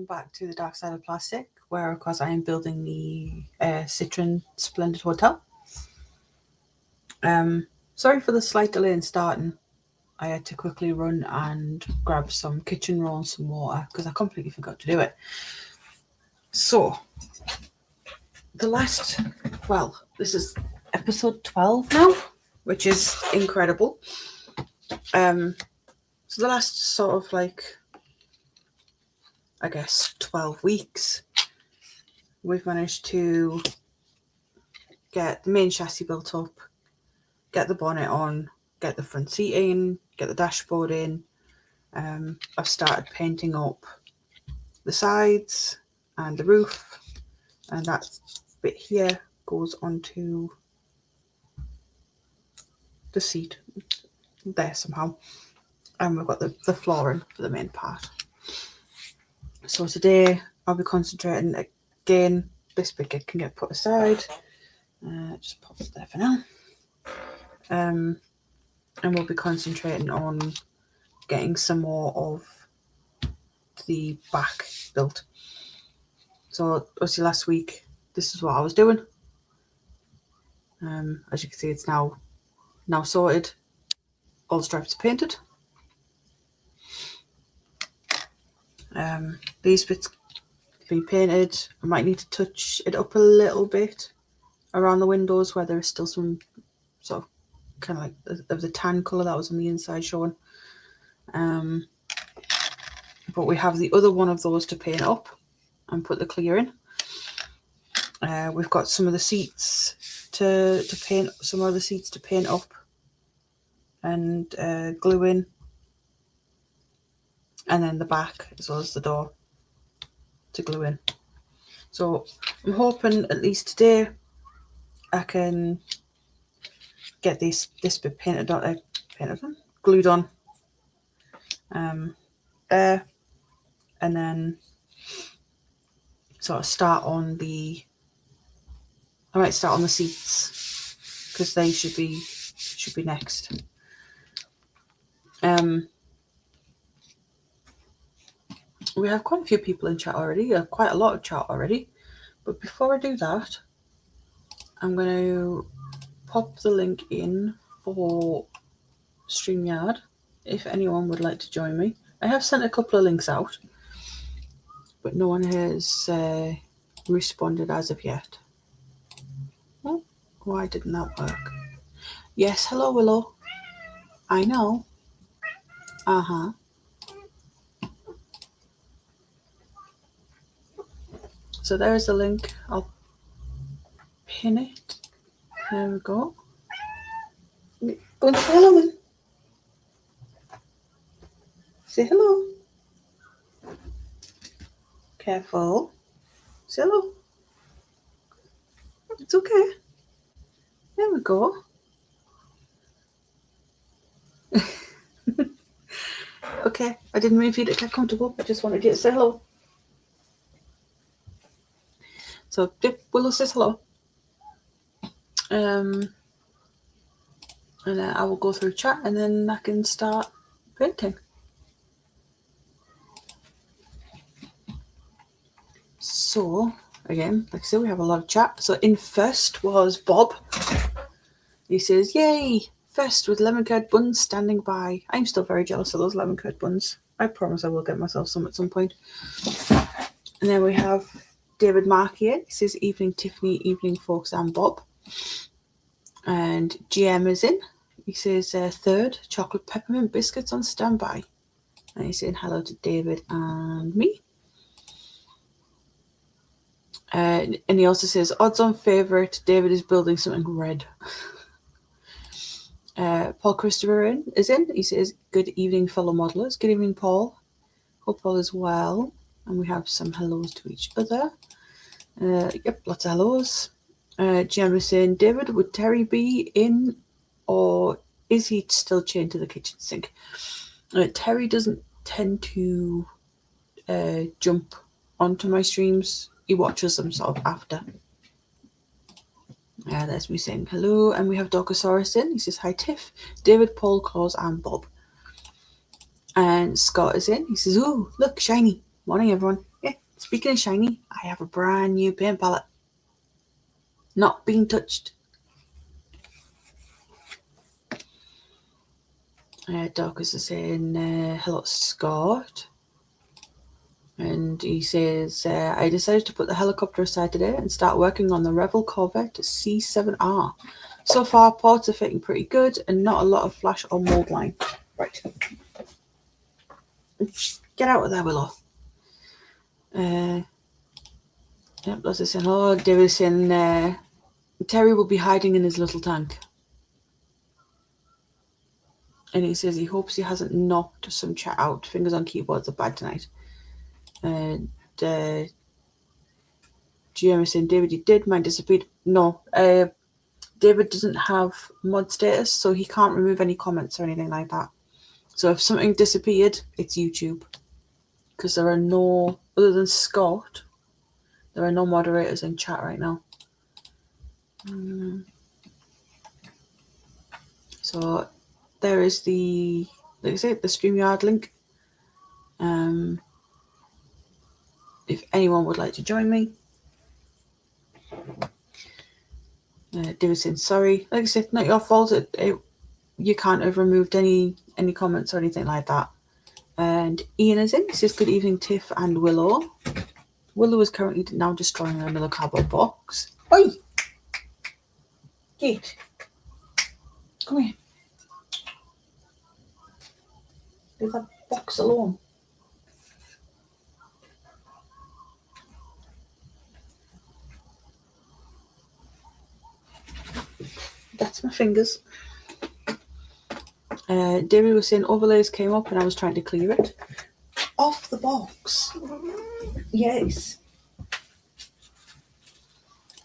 back to the Dark Side of Plastic, where of course I am building the Citron Splendid Hotel. Sorry for the slight delay in starting. I had to quickly run and grab some kitchen roll and some water because I completely forgot to do it. So, this is episode 12 now, which is incredible. So the last sort of 12 weeks, we've managed to get the main chassis built up, get the bonnet on, get the front seat in, get the dashboard in. I've started painting up the sides and the roof, and that bit here goes onto the seat there somehow, and we've got the flooring for the main part. So today I'll be concentrating again. This bit can get put aside, just pop it there for now, and we'll be concentrating on getting some more of the back built. So obviously last week this is what I was doing. As you can see, it's now sorted. All the stripes are painted. These bits have been painted. I might need to touch it up a little bit around the windows where there is still some sort of kind of like of the tan colour that was on the inside showing. But we have the other one of those to paint up and put the clear in. We've got some of the seats to paint, some other seats to paint up and glue in, and then the back as well as the door to glue in. So I'm hoping at least today I can get this bit painted on, glued on there, and then sort of start on the. I might start on the seats because they should be next. We have quite a few people in chat already, quite a lot of chat already. But before I do that, I'm going to pop the link in for StreamYard if anyone would like to join me. I have sent a couple of links out, but no one has responded as of yet. Oh, why didn't that work? Yes, hello Willow. I know. Uh-huh. So there's the link. I'll pin it. There we go. Go and say hello then. Say hello. Careful. Say hello. It's okay. There we go. Okay, I didn't mean for you to get comfortable. I just wanted you to say hello. So Willow says hello. And then I will go through chat and then I can start painting. So again, like I said, we have a lot of chat. So in first was Bob. He says, yay, first with lemon curd buns standing by. I'm still very jealous of those lemon curd buns. I promise I will get myself some at some point. And then we have David Mark here. He says, evening Tiffany, evening folks, and Bob. And GM is in. He says, third, chocolate peppermint biscuits on standby. And he's saying hello to David and me. And he also says, odds on favourite, David is building something red. Paul Christopher is in. He says, good evening, fellow modelers. Good evening, Paul. Hope all is well. And we have some hellos to each other. Yep, lots of hellos. Jem is saying, David, would Terry be in or is he still chained to the kitchen sink? Terry doesn't tend to jump onto my streams. He watches them sort of after. There's me saying hello. And we have Dogosaurus in. He says, hi, Tiff. David, Paul, Claus, and Bob. And Scott is in. He says, ooh, look, shiny. Morning, everyone. Yeah, Speaking of shiny, I have a brand new paint palette. Not being touched. Darkus is saying, hello Scott. And he says, I decided to put the helicopter aside today and start working on the Revel Corvette C7R. So far, parts are fitting pretty good and not a lot of flash or mold line. Right. Get out of there, Willow. Yep, that's it saying, hello. David's saying, Terry will be hiding in his little tank. And he says he hopes he hasn't knocked some chat out. Fingers on keyboards are bad tonight. And GM is saying, David, you did. Mine disappeared. No, David doesn't have mod status, so he can't remove any comments or anything like that. So if something disappeared, it's YouTube. Because there are no, other than Scott, there are no moderators in chat right now. So there is the, like I say, the StreamYard link. If anyone would like to join me. David saying sorry. Like I said, not your fault. You can't have removed any comments or anything like that. And Ian is in. He says good evening, Tiff and Willow. Willow is currently now destroying another cardboard box. Oi! Gate. Come here. Leave that box alone. That's my fingers. David was saying overlays came up and I was trying to clear it. Off the box. Yes.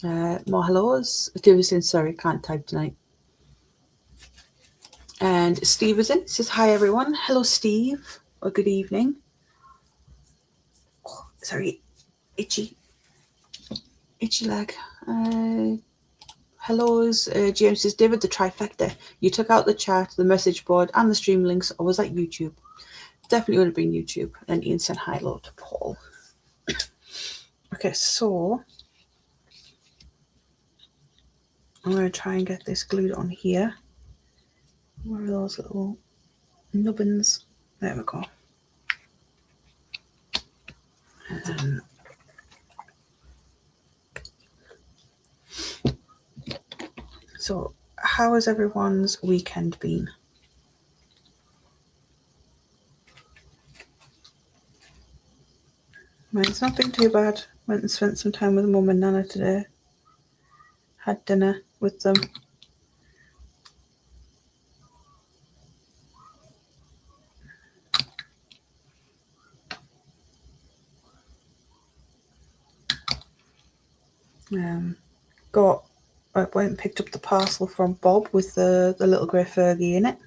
More hellos. David was saying sorry, can't type tonight. And Steve is in. Says hi everyone. Hello Steve. Or good evening. Oh, sorry. Itchy leg. Hellos. James says, David, the trifecta. You took out the chat, the message board, and the stream links, or was that YouTube? Definitely would have been YouTube. And Ian said hi, hello to Paul. Okay, so I'm going to try and get this glued on here. Where are those little nubbins? There we go. So, how has everyone's weekend been? Mine's not been too bad. Went and spent some time with Mum and Nana today. Had dinner with them. I went and picked up the parcel from Bob with the little grey Fergie in it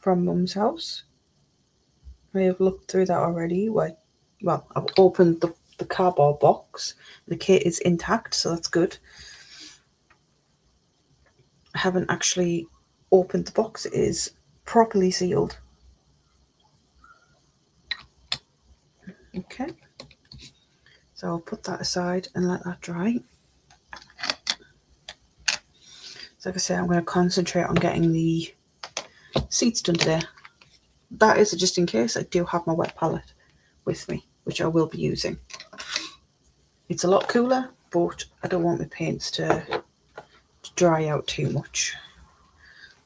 from Mum's house. I have looked through that already. Well, I've opened the cardboard box. The kit is intact, so that's good. I haven't actually opened the box. It is properly sealed. Okay. So I'll put that aside and let that dry. So like I say, I'm going to concentrate on getting the seats done today. That is just in case I do have my wet palette with me, which I will be using. It's a lot cooler, but I don't want my paints to dry out too much.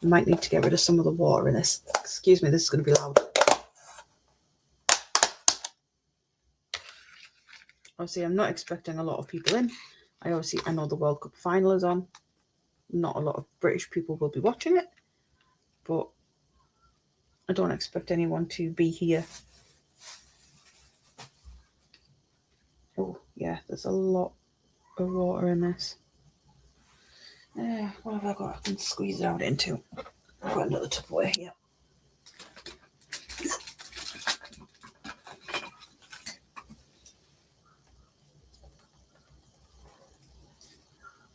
I might need to get rid of some of the water in this. Excuse me, this is going to be loud. Obviously, I'm not expecting a lot of people in. I know the World Cup final is on. Not a lot of British people will be watching it, but I don't expect anyone to be here. Oh, yeah, there's a lot of water in this. What have I got? I can squeeze it out into. I've got another Tupperware here.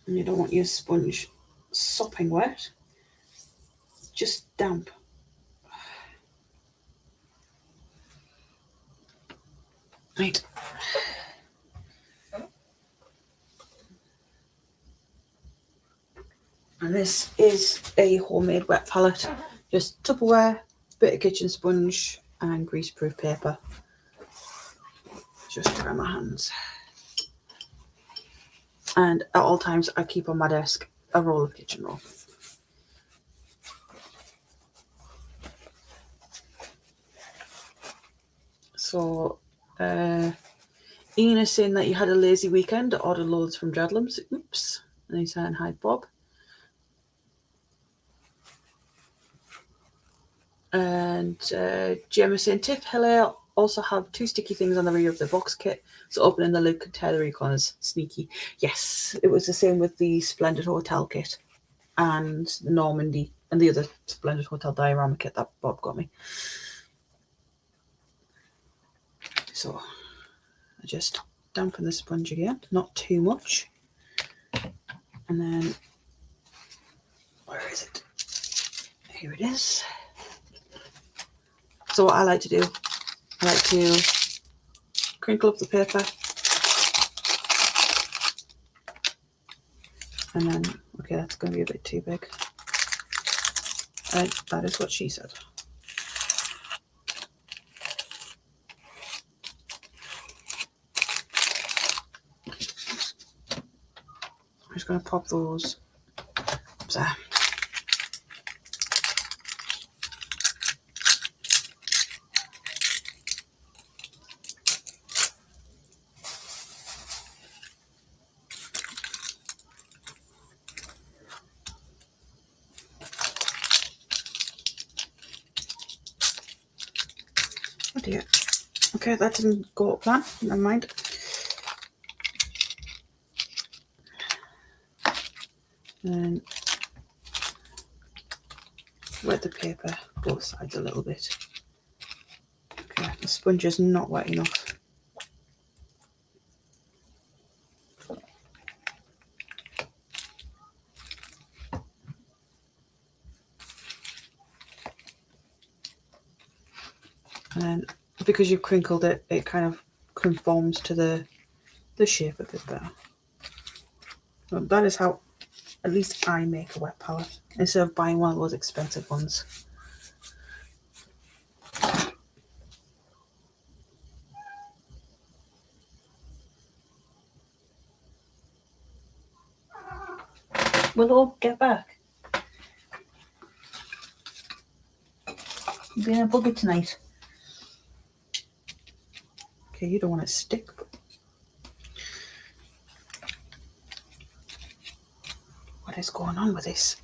And you don't want your sponge sopping wet, just damp. Right. And this is a homemade wet palette. Just Tupperware, bit of kitchen sponge and greaseproof paper. Just dry my hands. And at all times I keep on my desk a roll of kitchen roll. So Ian is saying that you had a lazy weekend, ordered loads from Jadlams. Oops. And he's saying hi Bob. And Gemma saying, Tiff, hello, also have 2 sticky things on the rear of the box kit, so opening the lid could tear the reconners. Sneaky. Yes, it was the same with the Splendid Hotel kit and the Normandy and the other Splendid Hotel diorama kit that Bob got me. So I just dampen the sponge again, not too much. And then, where is it? Here it is. So what I like to do, I like to crinkle up the paper and then, okay, that's going to be a bit too big. That is what she said. I'm just going to pop those there. Oh dear. Okay, that didn't go to plan. Never mind. And wet the paper both sides a little bit. Okay, the sponge is not wet enough. And then because you've crinkled it, it kind of conforms to the shape a bit better. So that is how at least I make a wet palette, instead of buying one of those expensive ones. Willow, get back. You're being a bugger tonight. Okay, you don't want to stick. But what is going on with this?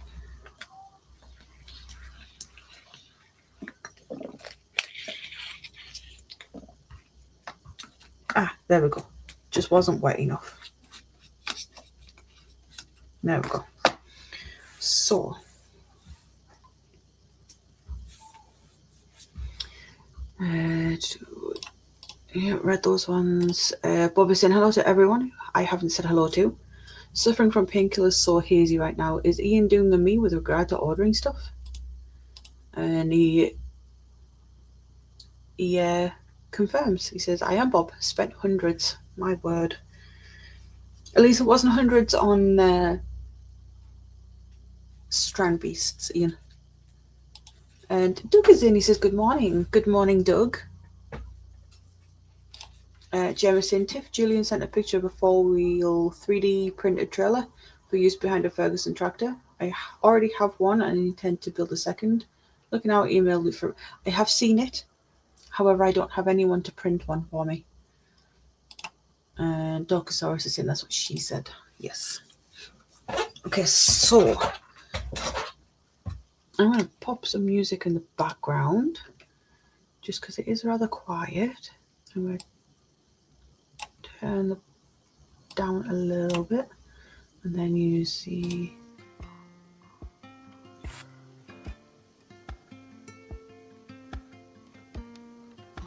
Ah, there we go. Just wasn't wet enough. There we go. So, yeah, read those ones. Bob is saying hello to everyone I haven't said hello to. Suffering from painkillers, so hazy right now. Is Ian doing the me with regard to ordering stuff? And he confirms. He says, I am Bob. Spent hundreds. My word. At least it wasn't hundreds on Strand Beasts, Ian. And Doug is in. He says, good morning. Good morning, Doug. Gemma saying, Tiff, Julian sent a picture of a 4-wheel 3D printed trailer for use behind a Ferguson tractor. I already have one and intend to build a second. Looking out, emailed it for. I have seen it. However, I don't have anyone to print one for me. And Dorcosaurus is saying that's what she said. Yes. Okay, so I'm going to pop some music in the background just because it is rather quiet. I'm going to turn the down a little bit and then use the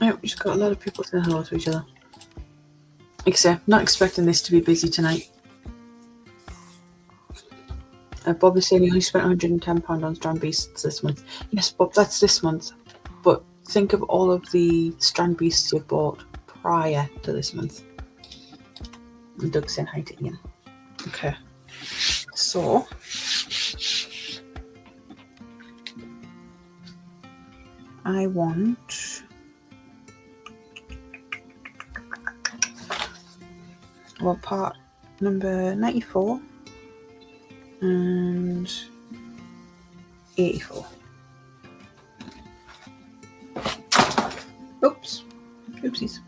we've just got a lot of people saying hello to each other. Like I say, not expecting this to be busy tonight. Bob is saying he only spent £110 on Strand Beasts this month. Yes, Bob, that's this month. But think of all of the Strand Beasts you've bought prior to this month. And Doug's saying hi to Ian. Okay. So, I want... Well, part number 94 and 84. Oops. Oopsies.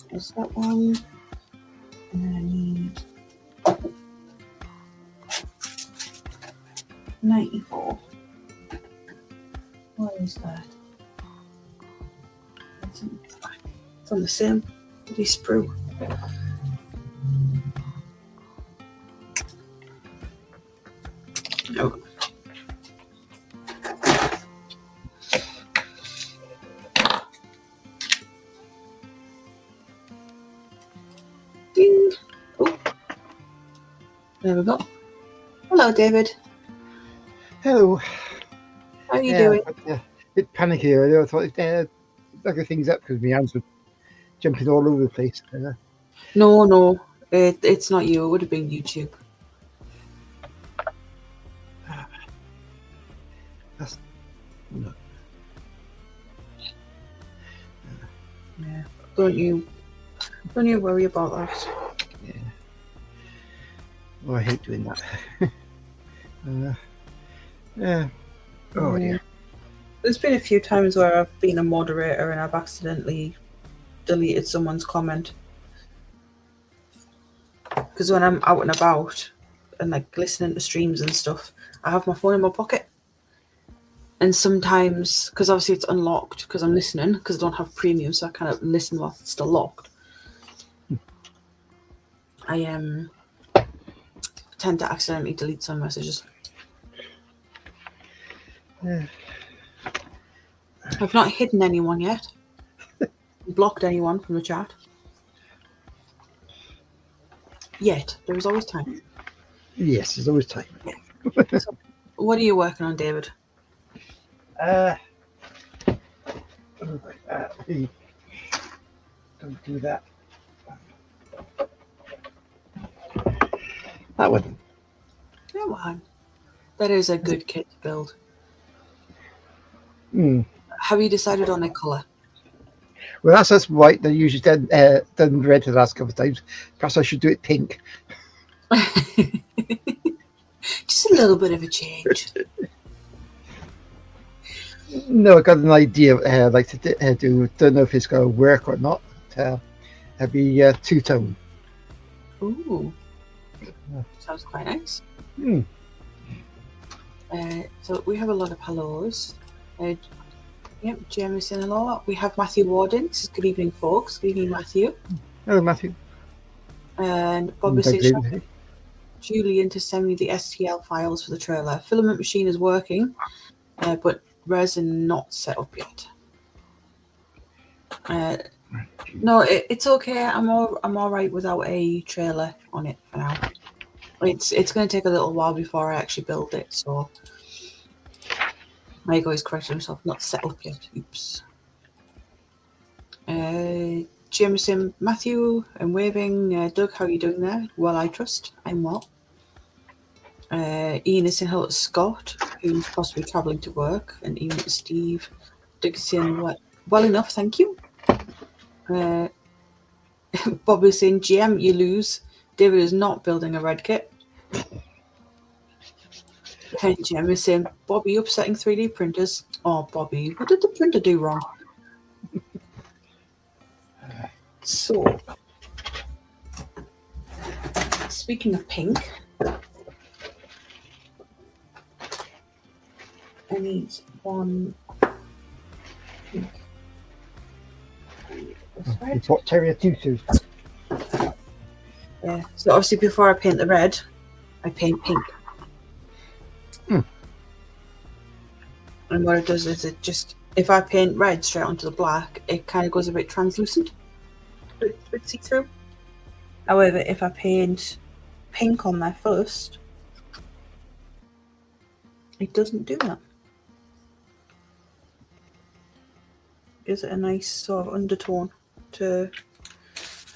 There's that one. And then I need 94. What is that? It's on the same bloody sprue. No. Ding. Oh. There we go. Hello, David. Hello. How are you doing? A bit panicky earlier. I thought looking things up because my hands were jumping all over the place. No, it's not you. It would have been YouTube. That's no. Yeah. Don't you worry about that. Yeah. Oh, I hate doing that. Yeah. Oh dear. There's been a few times where I've been a moderator and I've accidentally deleted someone's comment. Because when I'm out and about and like listening to streams and stuff, I have my phone in my pocket. And sometimes, because obviously it's unlocked because I'm listening, because I don't have premium, so I kind of listen while it's still locked. I tend to accidentally delete some messages. Yeah. I've not hidden anyone yet. Blocked anyone from the chat. Yet. There is always time. Yes, there's always time. Yeah. So, what are you working on, David? Don't do that. That one. Come on. That is a good kit to build. Have you decided on a colour? Well, that's white. They usually done red the last couple of times. Perhaps I should do it pink. Just a little bit of a change. No, I got an idea of I'd like to do. Don't know if it's going to work or not. It'd be two-tone. Ooh. Sounds quite nice. So we have a lot of hellos. Yep, Jameson hello. We have Matthew Warden. Says, good evening, folks. Good evening, Matthew. Hello, Matthew. And Bob is saying, Julian to send me the STL files for the trailer. Filament machine is working, but resin not set up yet. No, it's okay. I'm all right without a trailer on it for now. It's going to take a little while before I actually build it. So I always correct himself. Not set up yet. Oops. Jameson, Matthew, and waving. Doug, how are you doing there? Well, I trust. I'm well. Ian is saying hello to Scott, who's possibly travelling to work, and even to Steve. Doug is saying well enough, thank you. Bob is saying GM, you lose. David is not building a red kit. And GM is saying, Bobby upsetting 3D printers. Oh, Bobby, what did the printer do wrong? So, speaking of pink, I need one pink. This You red. bought Terrier tutus. Yeah. So obviously before I paint the red, I paint pink. And what it does is it just, if I paint red straight onto the black, it kind of goes a bit translucent, a bit see-through. However, if I paint pink on there first, it doesn't do that. Gives it a nice sort of undertone to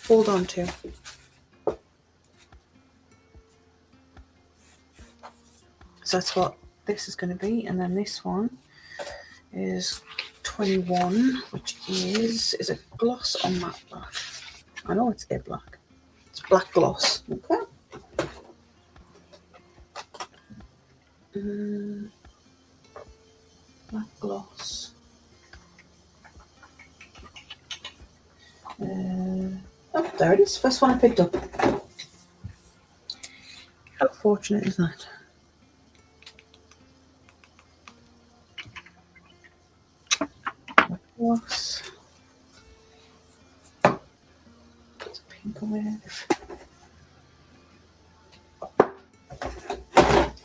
hold on to. So that's what this is going to be, and then this one is 21, which is it gloss or matte black? I know it's a black. It's black gloss. Okay. Black gloss. Oh, there it is. First one I picked up. How fortunate is that? Black gloss. Put some pink on it.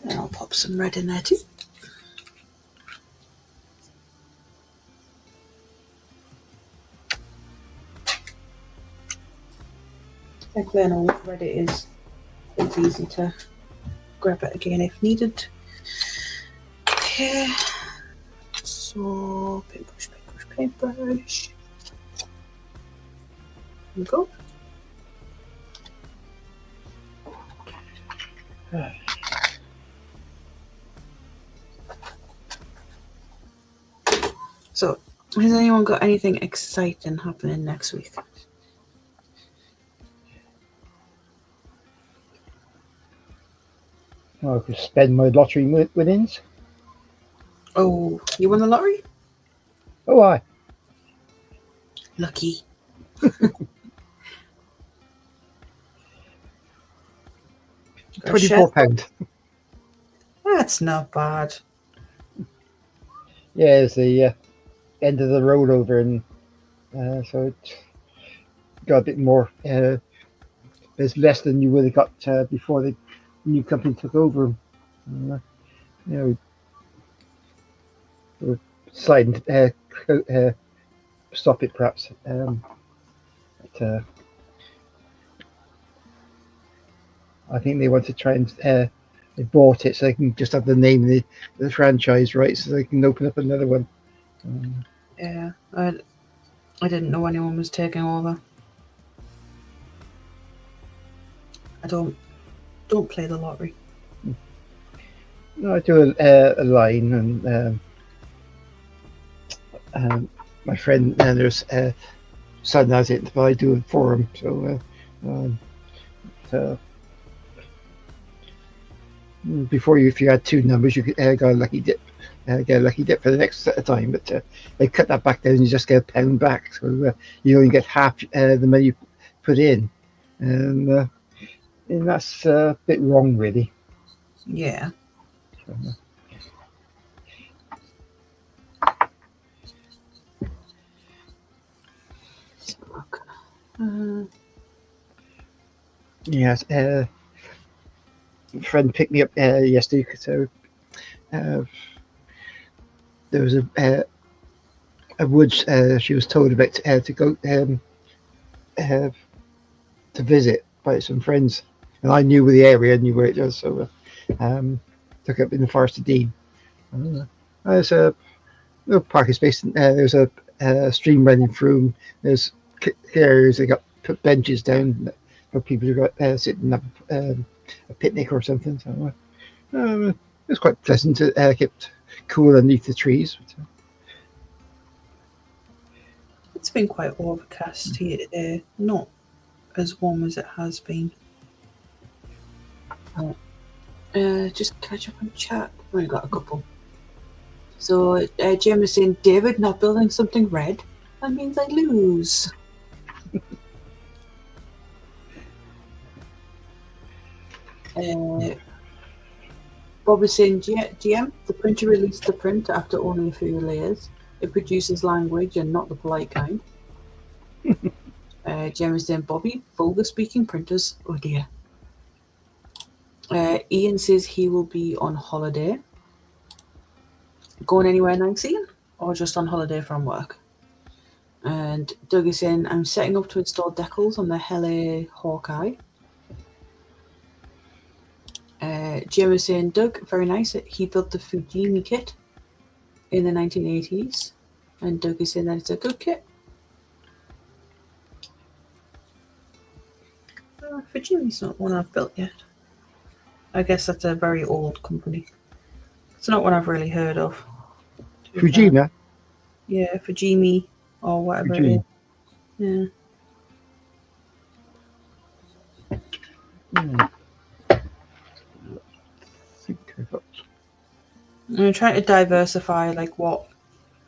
And I'll pop some red in there too. Thankfully I know which red it is. It's easy to grab it again if needed. Okay. So paintbrush, paintbrush, paintbrush. There we go. So, has anyone got anything exciting happening next week? I could spend my lottery winnings. Oh, you won the lottery? Oh, aye. Lucky. £24. That's not bad. Yeah, it's the end of the rollover, and so it got a bit more. There's less than you would have got before the new company took over. You know, we're sliding stop it perhaps. But, I think they want to try and they bought it so they can just have the name of the franchise, right? So they can open up another one. Yeah, I didn't know anyone was taking over. I don't play the lottery. No, I do a line, and my friend there's son has it, but I do it for him. So before if you had two numbers, you could get a lucky dip for the next time. But they cut that back down, and you just get £1 back, so you only get half the money you put in, and that's a bit wrong, really. Yeah. Yes, a friend picked me up yesterday. So there was a woods she was told about to go to visit by some friends, and I knew where the area, knew where it was, so took it up in the Forest of Dean. There's a little parking space. There's a stream running through. There's areas they got put benches down for people who got sit and have a picnic or something. So it was quite pleasant to kept cool underneath the trees. It's been quite overcast here, not as warm as it has been. Just catch up on chat. I've only got a couple. So Jim is saying, David not building something red? That means I lose. Bob is saying, GM, the printer released the print after only a few layers. It produces language and not the polite kind. GM is saying, Bobby, vulgar speaking printers. Oh dear. Ian says he will be on holiday. Going anywhere nice, Ian? Or just on holiday from work? And Doug is saying, I'm setting up to install decals on the Hele Hawkeye. Jim is saying, Doug, very nice. He built the Fujimi kit in the 1980s. And Doug is saying that it's a good kit. Fujimi's not one I've built yet. I guess that's a very old company. It's not one I've really heard of. Fujima? Yeah, Fujimi or whatever Fujimi. it is. Yeah. I'm trying to diversify like what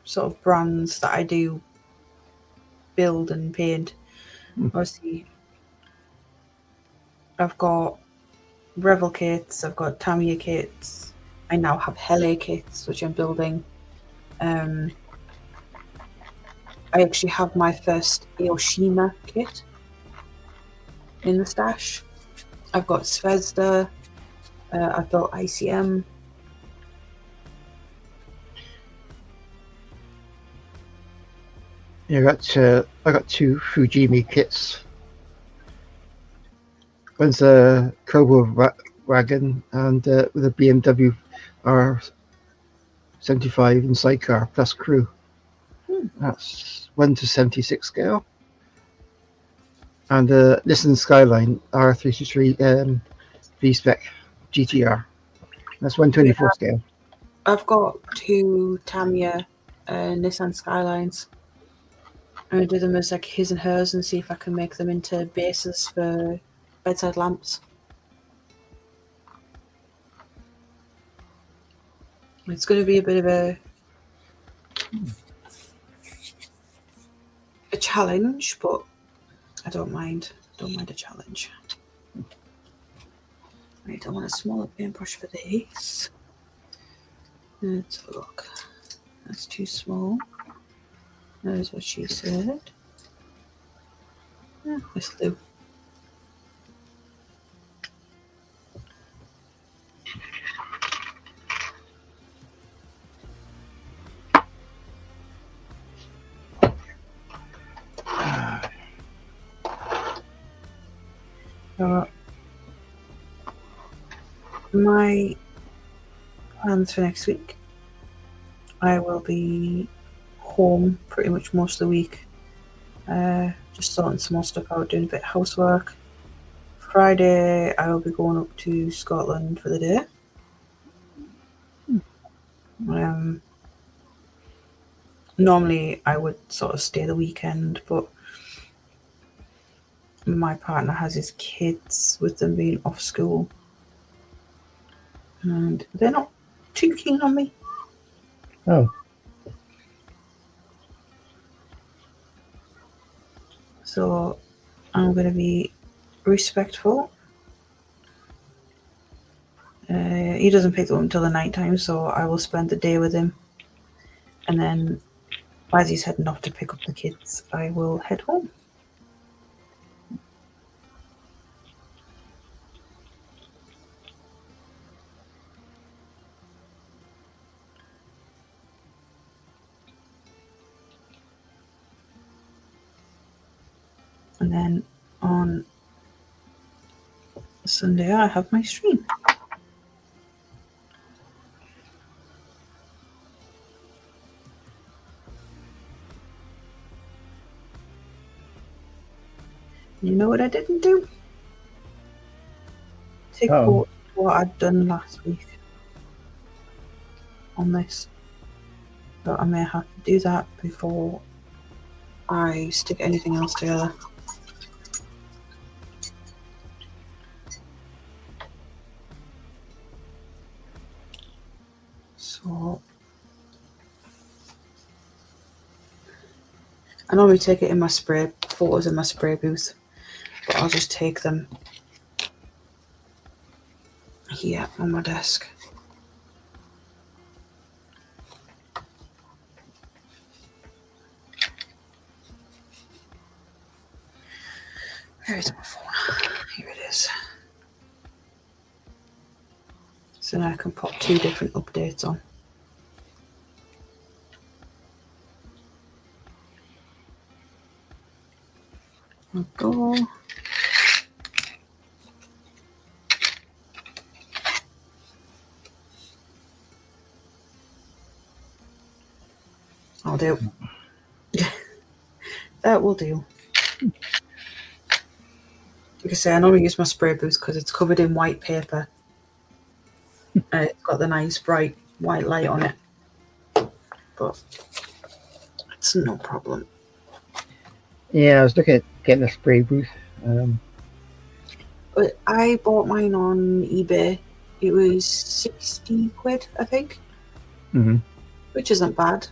sort of brands that I do build and paint. Obviously, I've got Revel kits, I've got Tamiya kits, I now have Hele kits which I'm building. I actually have my first Aoshima kit in the stash. I've got Zvezda, I've built ICM. Yeah, I got two Fujimi kits. One's a Cobra wagon and with a BMW R75 and sidecar plus crew. That's 1:76 scale. And Nissan Skyline R363 V-Spec GTR. That's 124 scale. I've got two Tamiya Nissan Skylines. I'm going to do them as like his and hers and see if I can make them into bases for bedside lamps. It's going to be a bit of a challenge, but I don't mind. I don't mind a challenge. Right, I want a smaller paintbrush for these. Let's have a look. That's too small. That is what she said. Yeah, this'll do. My plans for next week. I will be home pretty much most of the week. Just sorting some more stuff out, doing a bit of housework. Friday, I will be going up to Scotland for the day. Normally, I would sort of stay the weekend, but my partner has his kids with them being off school. And they're not too keen on me. Oh. So I'm going to be respectful. He doesn't pick them up until the night time, so I will spend the day with him. And then as he's heading off to pick up the kids, I will head home. And then on Sunday, I have my stream. You know what I didn't do? Take what I'd done last week on this. But I may have to do that before I stick anything else together. So I normally take it in my photos in my spray booth, but I'll just take them here on my desk. Where is my phone? Here it is. So now I can pop 2 different updates on. I'll go. I'll do. That will do. Like I say, I normally use my spray booth because it's covered in white paper. It's got the nice bright white light on it. But it's no problem. Yeah, I was looking at getting a spray booth. But I bought mine on eBay. It was 60 quid, I think. Mm-hmm. Which isn't bad.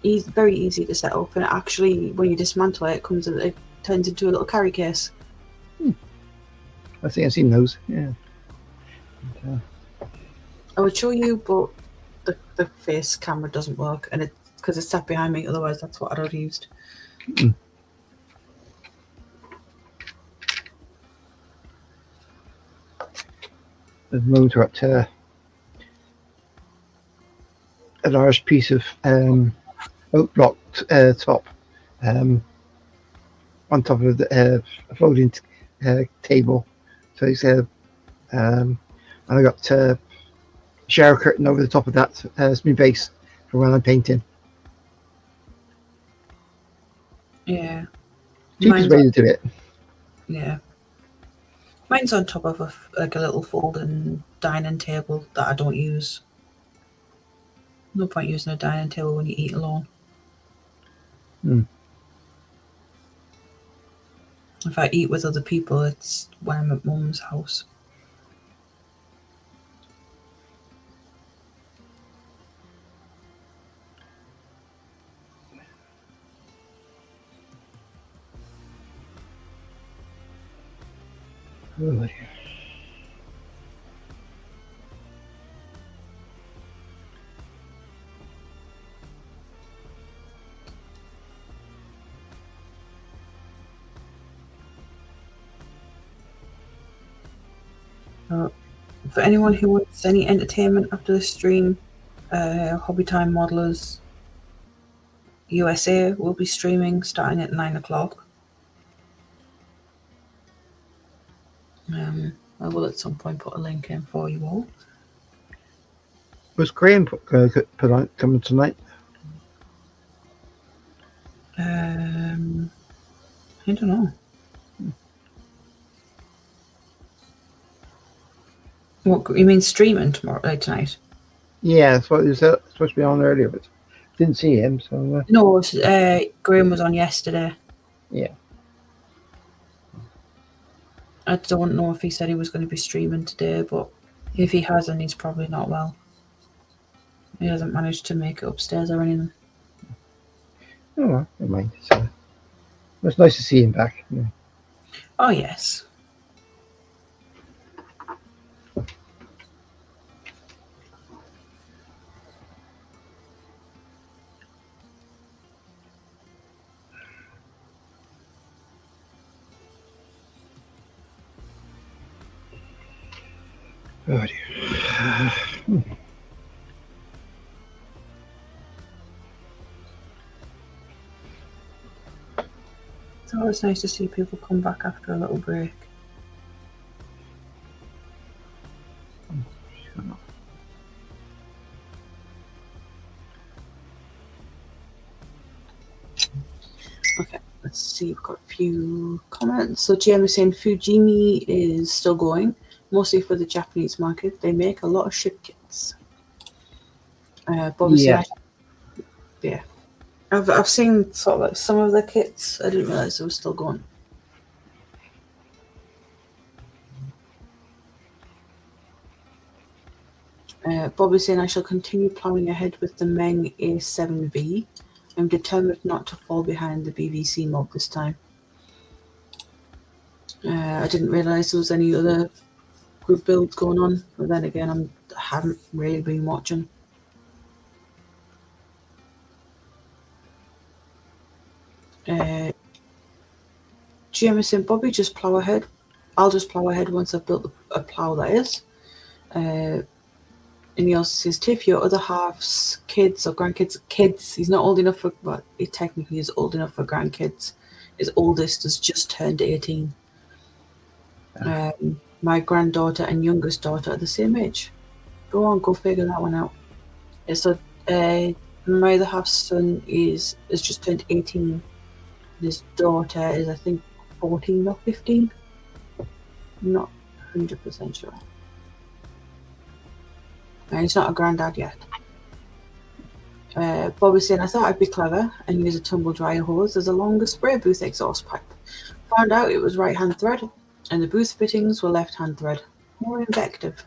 Very easy to set up, and actually, when you dismantle it, it turns into a little carry case. I think I've seen those. Yeah. I would show you, but the face camera doesn't work, and because it's sat behind me. Otherwise, that's what I'd have used. Mm. At the moment, we're up to a large piece of oak block top on top of the folding table. So it's and I got a shower curtain over the top of that as my base for when I'm painting. Yeah. Cheapest way to do it. Yeah. Mine's on top of a little folding dining table that I don't use. No point using a dining table when you eat alone. Mm. If I eat with other people, it's when I'm at Mum's house. Oh, For anyone who wants any entertainment after the stream, Hobby Time Modelers USA will be streaming starting at 9 o'clock. I will at some point put a link in for you all. was Graham put on coming tonight? I don't know. What you mean streaming tonight? Yeah, that's what it was supposed to be on earlier, but didn't see him. So No, Graham was on yesterday. yeah. I don't know if he said he was going to be streaming today, but if he hasn't, he's probably not well. He hasn't managed to make it upstairs or anything. Oh well, never mind. So, it was nice to see him back. Yeah. Oh, yes. Oh dear. It's always nice to see people come back after a little break. Okay, let's see. We've got a few comments. So Jim is saying Fujimi is still going, mostly for the Japanese market. They make a lot of ship kits. Bobby Yeah. said, yeah. I've seen sort of like some of the kits. I didn't realise they were still going. Bob is saying I shall continue ploughing ahead with the Meng A7B. I'm determined not to fall behind the BBC mob this time. I didn't realise there was any other group builds going on, but then again, I haven't really been watching. Jim saying, Bobby, just plough ahead. I'll just plough ahead once I've built a plough, that is. And he also says, Tiff, your other half's kids or grandkids, kids, he's not old enough for, but he technically is old enough for grandkids. His oldest has just turned 18. My granddaughter and youngest daughter are the same age. Go on, go figure that one out. So my other half son has just turned 18. His daughter is, I think, 14 or 15. I'm not 100% sure. And he's not a granddad yet. Bob was saying, I thought I'd be clever and use a tumble dryer hose as a longer spray booth exhaust pipe. Found out it was right hand thread, and the booth fittings were left hand thread. More invective.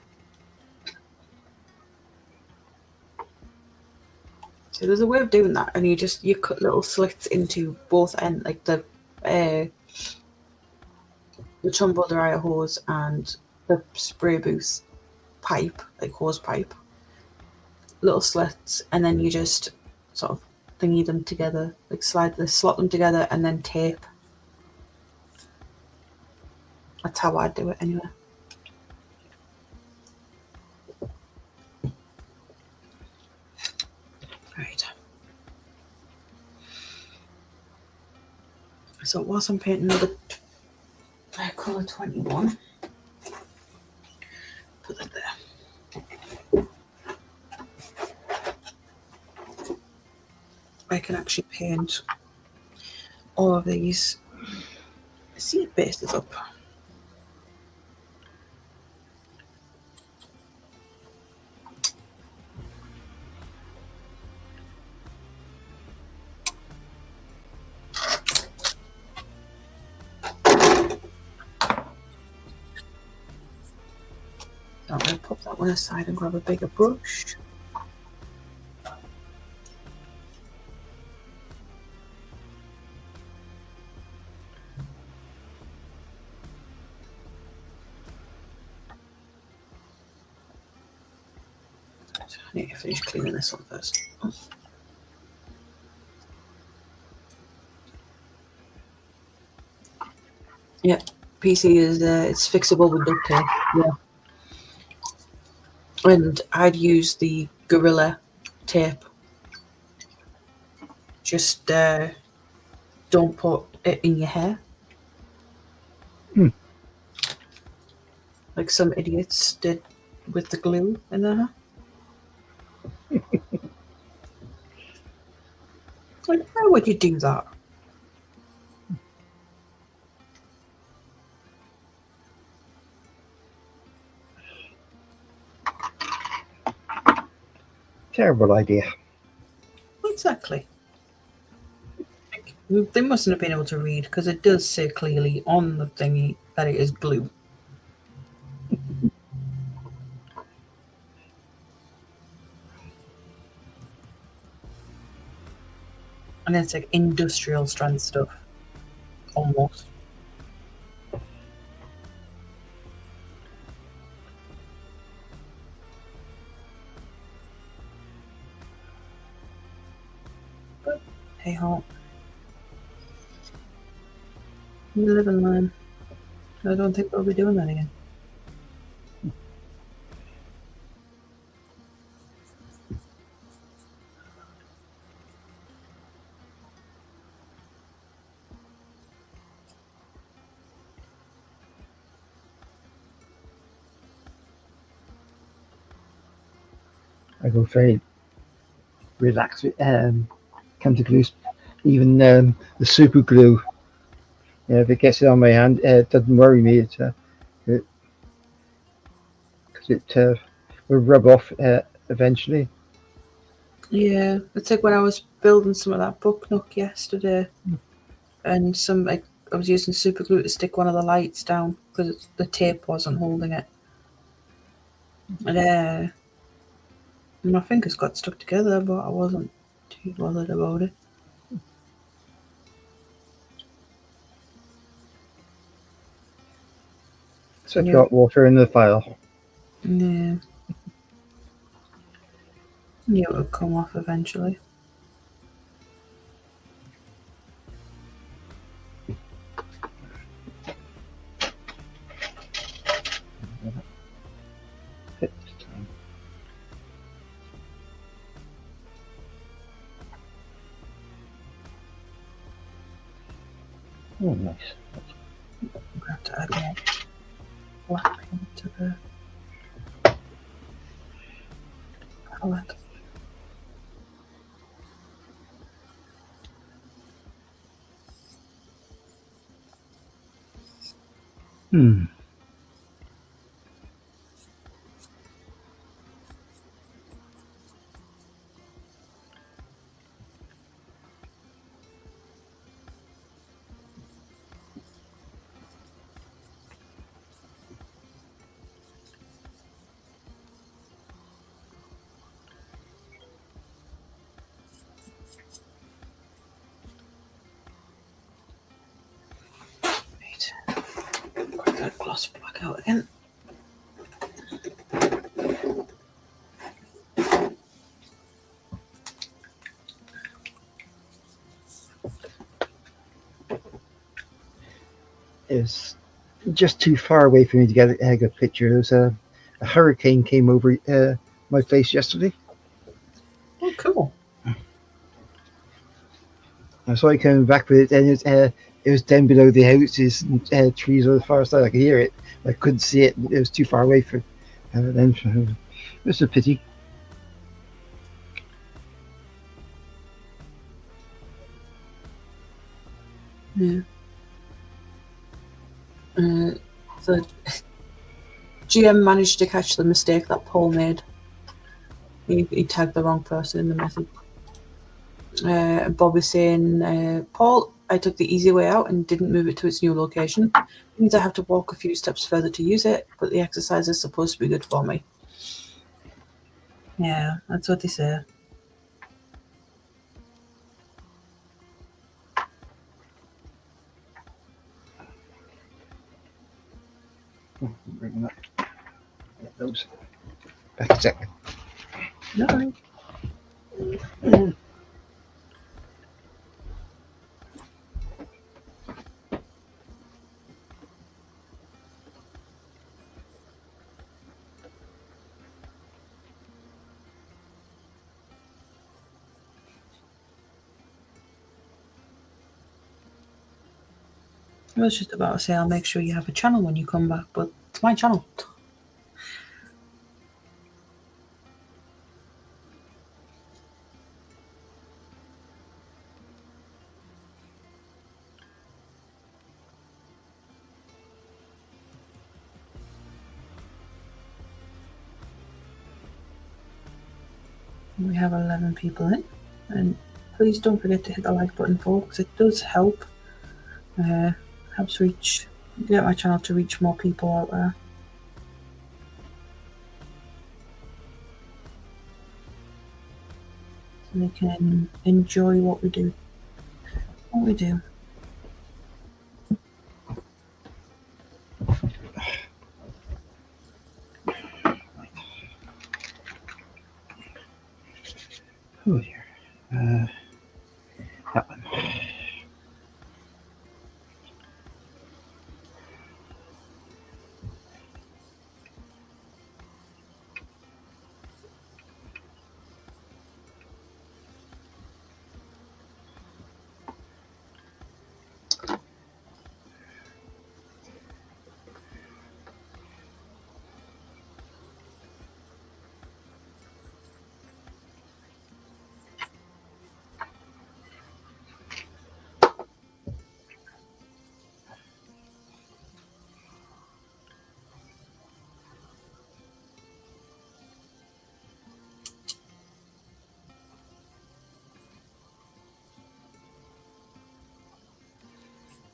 So there's a way of doing that, and you cut little slits into both ends, like the tumble dryer hose and the spray booth pipe, like hose pipe, little slits, and then you just sort of thingy them together, like slot them together, and then tape. That's how I do it anyway. Right. So whilst I'm painting another colour 21, put that there. I can actually paint all of these seed bases up. I'm going to pop that one aside and grab a bigger brush. I need to finish cleaning this one first. Yep, PC is it's fixable with duct tape. Yeah. And I'd use the Gorilla tape. Just don't put it in your hair. Like some idiots did with the glue in their hair. Like, why would you do that? Terrible idea. Exactly. Like, they mustn't have been able to read, because it does say clearly on the thingy that it is glue. And it's like industrial strength stuff. Almost. But hey ho. You live and learn. I don't think we'll be doing that again. I go very relaxed with comes to glue. Even the super glue. If it gets it on my hand, it doesn't worry me. Because it will rub off eventually. Yeah, it's like when I was building some of that book nook yesterday, and I was using super glue to stick one of the lights down because the tape wasn't holding it, and my fingers got stuck together, but I wasn't too bothered about it. So I've got water in the file. Yeah. Yeah, it would come off eventually. Oh, nice. I'm gonna have to add more black paint to the palette. Hmm. Got that gloss black out again. It's just too far away for me to get a good picture. There was a hurricane came over my place yesterday. Oh, cool. I saw it coming back with it, and it was down below the houses and trees on the far side. I could hear it. I couldn't see it. It was too far away for then. It was a pity. Yeah. The GM managed to catch the mistake that Paul made. He tagged the wrong person in the message. Bob is saying, Paul, I took the easy way out and didn't move it to its new location. It means I have to walk a few steps further to use it, but the exercise is supposed to be good for me. Yeah, that's what they say. Bring that. Get those back a sec. No. I was just about to say I'll make sure you have a channel when you come back, but it's my channel. We have 11 people in, and please don't forget to hit the like button, folks. It does help. Helps get my channel to reach more people out there. So they can enjoy what we do. Oh dear. That one.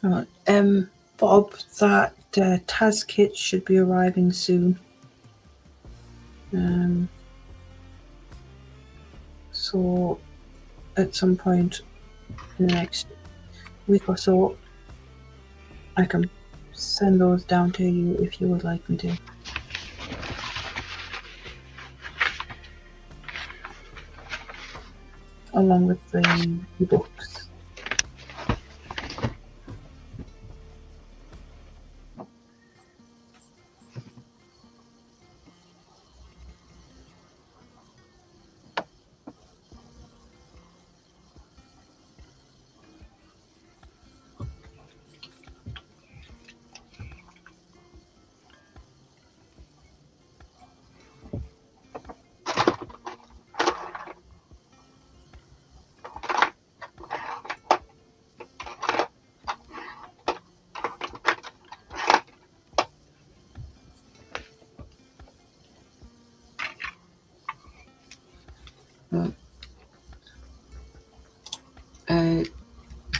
Right. Bob, that Taz kit should be arriving soon. So at some point in the next week or so, I can send those down to you if you would like me to. Along with the books.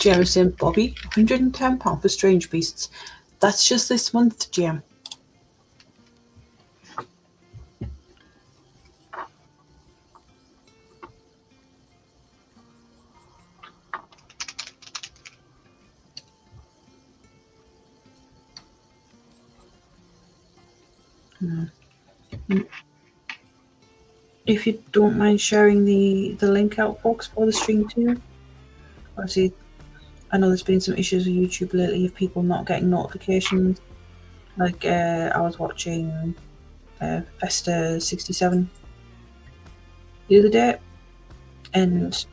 Jameson Bobby, £110 for Strange Beasts. That's just this month, Jam. If you don't mind sharing the link out, folks, for the stream too. Obviously, I know there's been some issues with YouTube lately of people not getting notifications. Like, I was watching Festa 67 the other day, and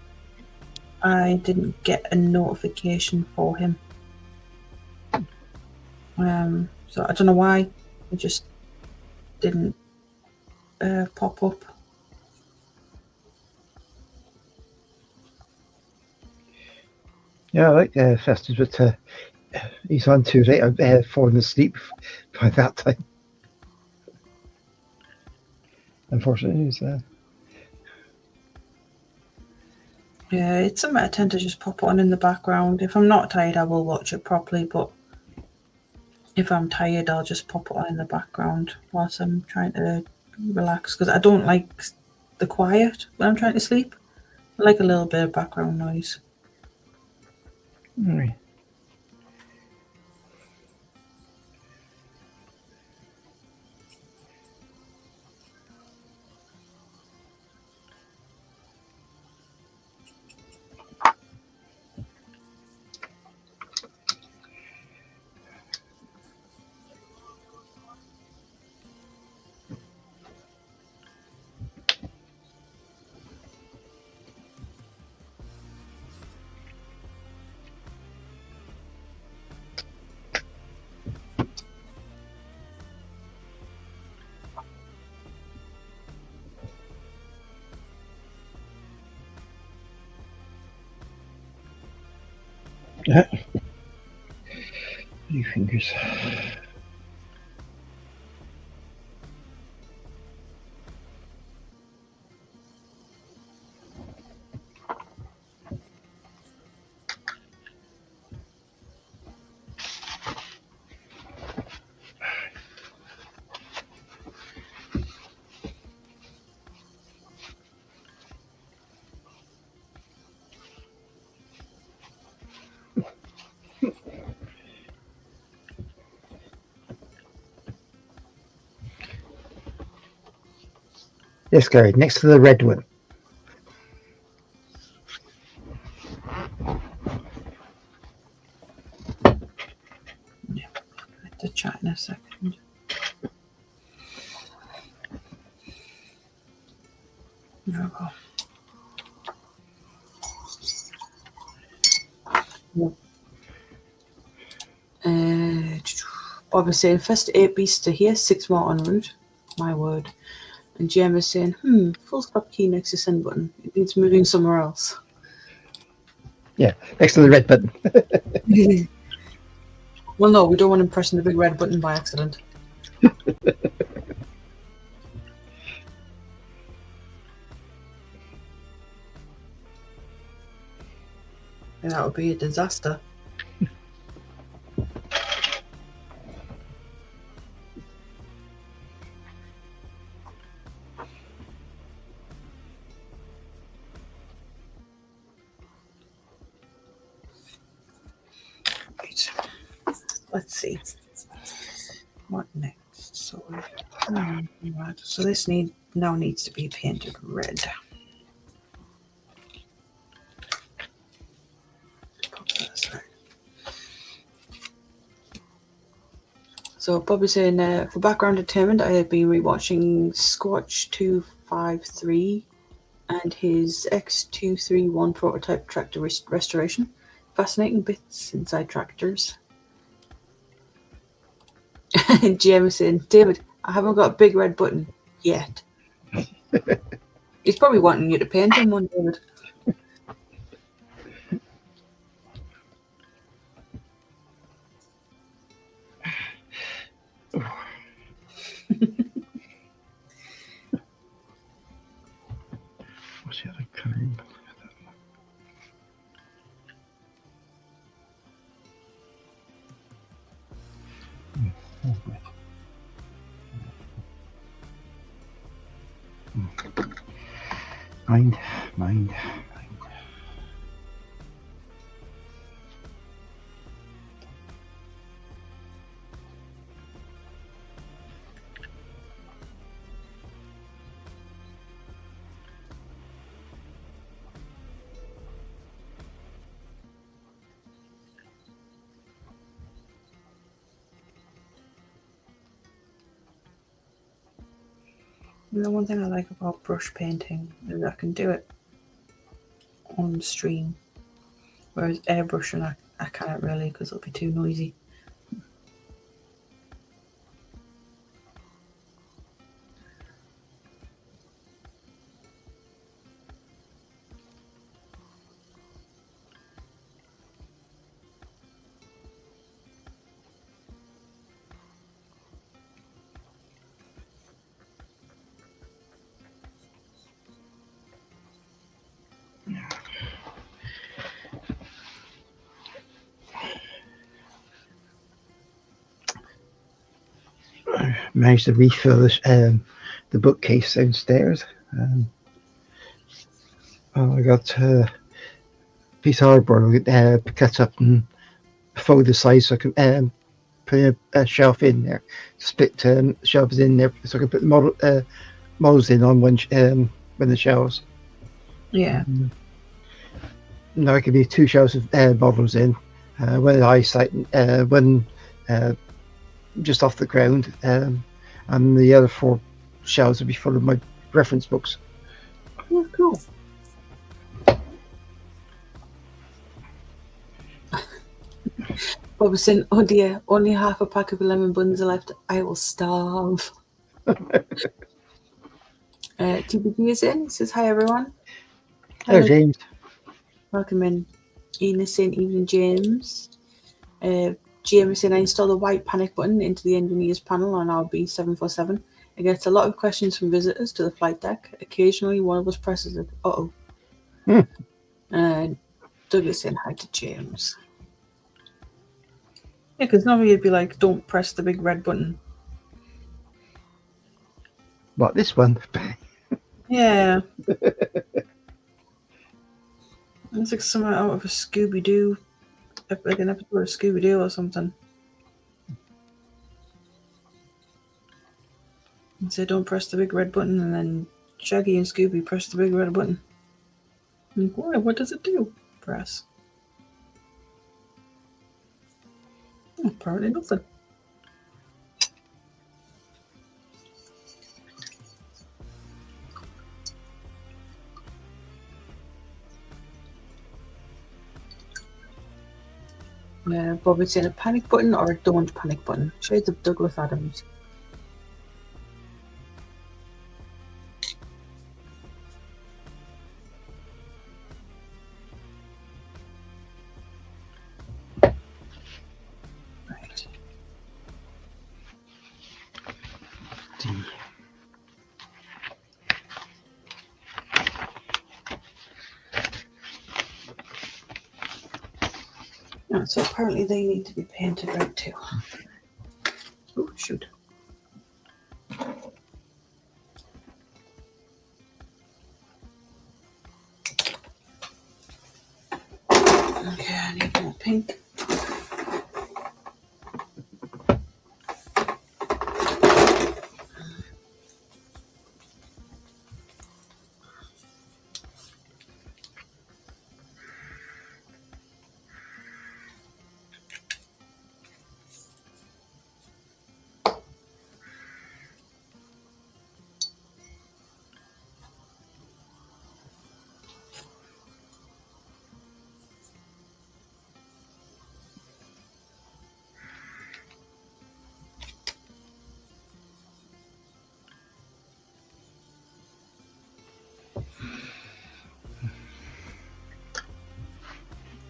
I didn't get a notification for him. So I don't know why. It just didn't pop up. Yeah, I like Festus, but he's on too late. I've fallen asleep by that time. Unfortunately, Yeah, it's something I tend to just pop on in the background. If I'm not tired, I will watch it properly, but if I'm tired, I'll just pop it on in the background whilst I'm trying to relax, because I don't like the quiet when I'm trying to sleep. I like a little bit of background noise. all right. Three fingers. Yes, Gary, next to the red one. To chat in a second. There we go. Bob is saying, first 8 beasts are here, 6 more en route. My word. And Jem is saying, full stop key next to send button. It needs moving somewhere else. Yeah, next to the red button. Well, no, we don't want him pressing the big red button by accident. And that would be a disaster. Right. Let's see. What next? So, right. So this now needs to be painted red. Pop that aside. So Bob is saying, for background entertainment, I have been rewatching Squatch 253 and his X231 prototype tractor restoration. Fascinating bits inside tractors. And Jameson, David, I haven't got a big red button yet. He's probably wanting you to paint him one, David. What's the other colour? Mind, mind. And the one thing I like about brush painting is I can do it on stream, whereas airbrushing I can't really because it'll be too noisy. Managed to refill the bookcase downstairs. I got a piece of cardboard cut up and fold the size so I can put a shelf in there. Split shelves in there so I can put the models in on when the shelves. Yeah. Now I can be 2 shelves of models in. One eyesight, one just off the ground, and the other 4 shelves will be full of my reference books. Oh, cool. Bob was saying, "Oh dear, only half a pack of lemon buns are left. I will starve." TBD is in. He says, "Hi everyone." Hello, James. Welcome in. Ian is saying, "Evening, James." James is saying, "I installed the white panic button into the engineer's panel on our B747. It gets a lot of questions from visitors to the flight deck. Occasionally, one of us presses it. Uh-oh." Doug is saying hi to James. Yeah, because normally you'd be like, "Don't press the big red button." What, this one? Yeah. It's like something out of a Scooby-Doo, like an episode of Scooby-Doo or something. And say, "Don't press the big red button," and then Shaggy and Scooby press the big red button. I'm like, why? What does it do? Press. Apparently nothing. Bob is saying a panic button or a don't panic button. Shades of Douglas Adams. Right. Oh, so apparently they need to be painted red too. Oh, shoot. Okay, I need more pink.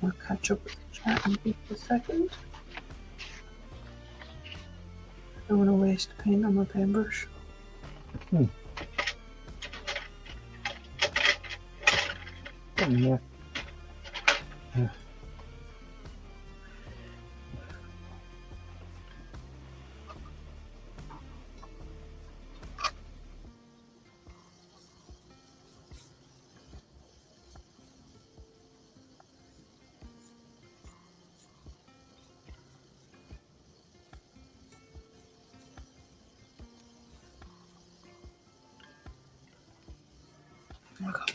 I'll catch up with the chat in just a second. I don't want to waste paint on my paintbrush. Yeah. my god.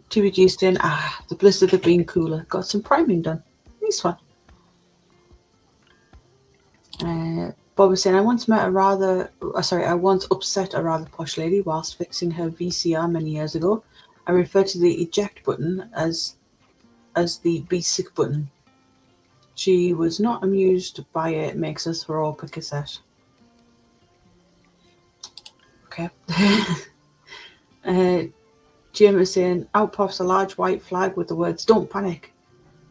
TBG stain. The bliss of the bean cooler. Got some priming done. Nice one. Bob was saying, I once upset a rather posh lady whilst fixing her VCR many years ago. I refer to the eject button as the basic button. She was not amused by it. Makes us throw up a cassette. Okay. Jim is saying, out pops a large white flag with the words, don't panic.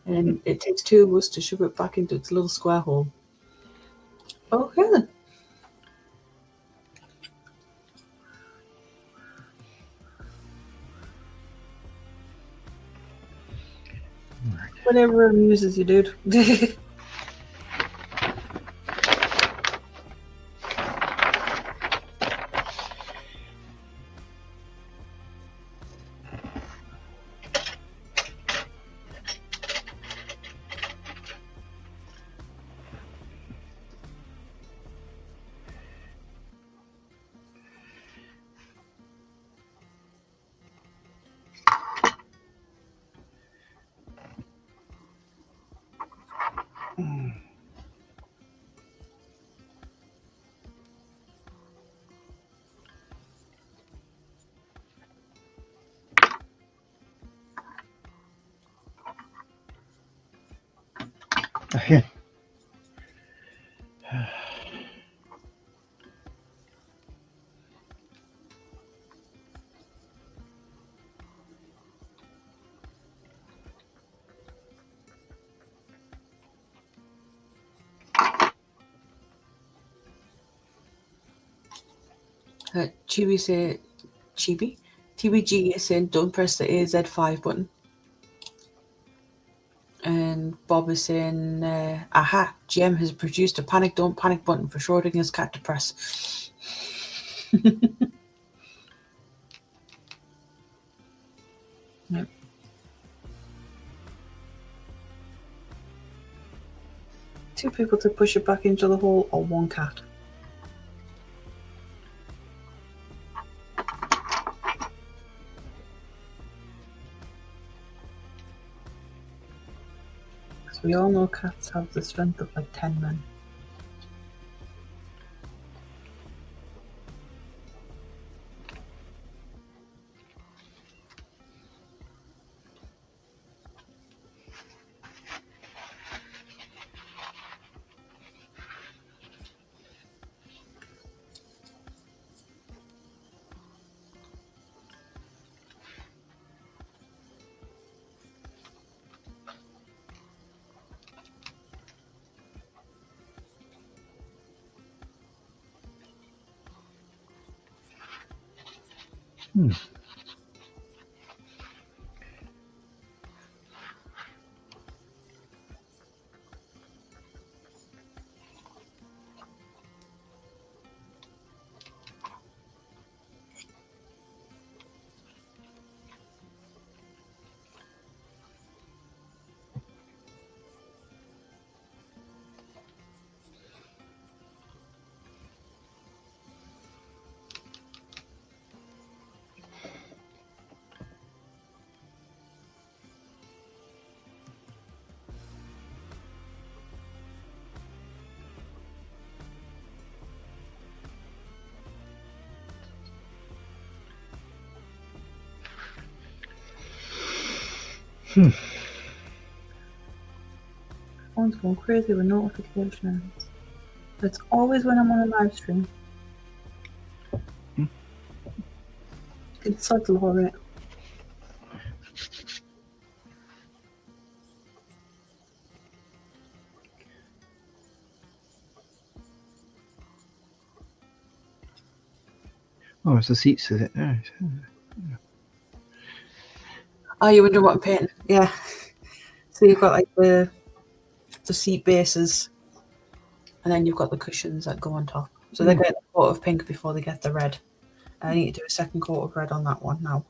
And it takes two of us to shove it back into its little square hole. Okay then. Whatever amuses you, dude. TBG is saying, don't press the AZ5 button. And Bob is saying, aha, GM has produced a panic don't panic button for Schrodinger's cat to press. Yep. Two people to push it back into the hole, or one cat? So we all know cats have the strength of like 10 men. Phone's going crazy with notifications. It's always when I'm on a live stream. It's subtle, alright. Oh, it's the seats, is it? Oh, you wonder what I'm painting? Yeah. So you've got like the seat bases, and then you've got the cushions that go on top. So they get a coat of pink before they get the red. I need to do a second coat of red on that one now.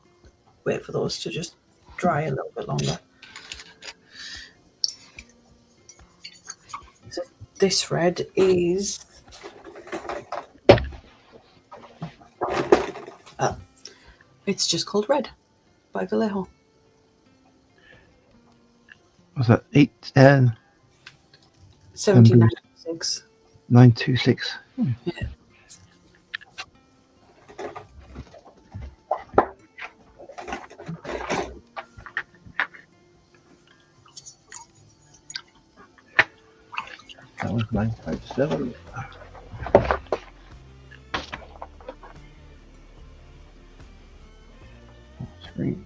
Wait for those to just dry a little bit longer. So this red is It's just called Red by Vallejo. Was that 1796. 926? Yeah. That was 957. 3.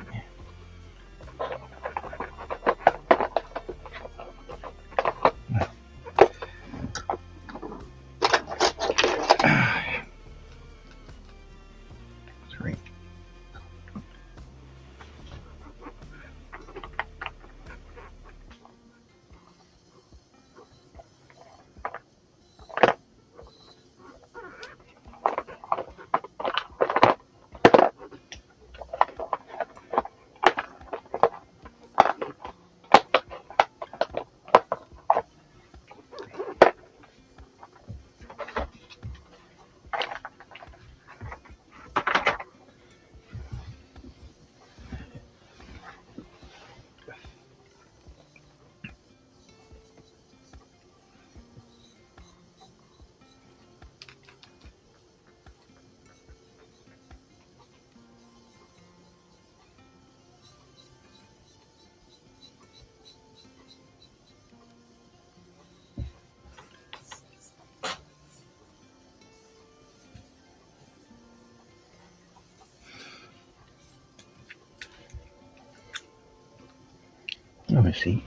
Let me see.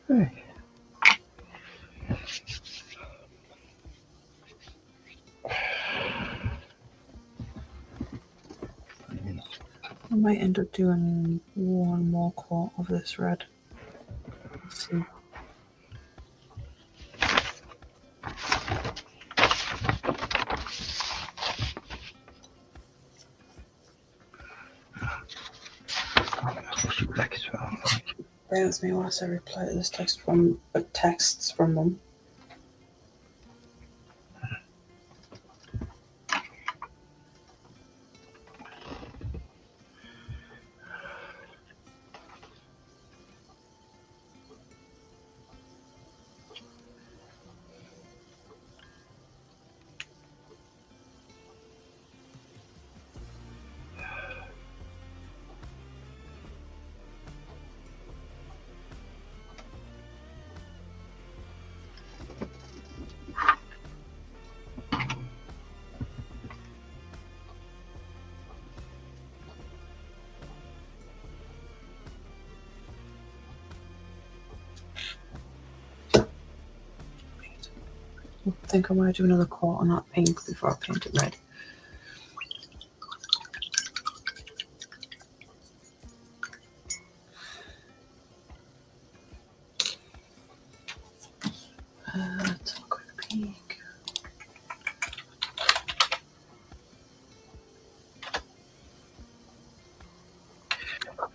Hey. I might end up doing one more quart of this red. Let's see. Black as well. Bear with me whilst I reply to this texts from Mum. I think I might do another quart on that pink before I paint it red. Let's have a quick peek.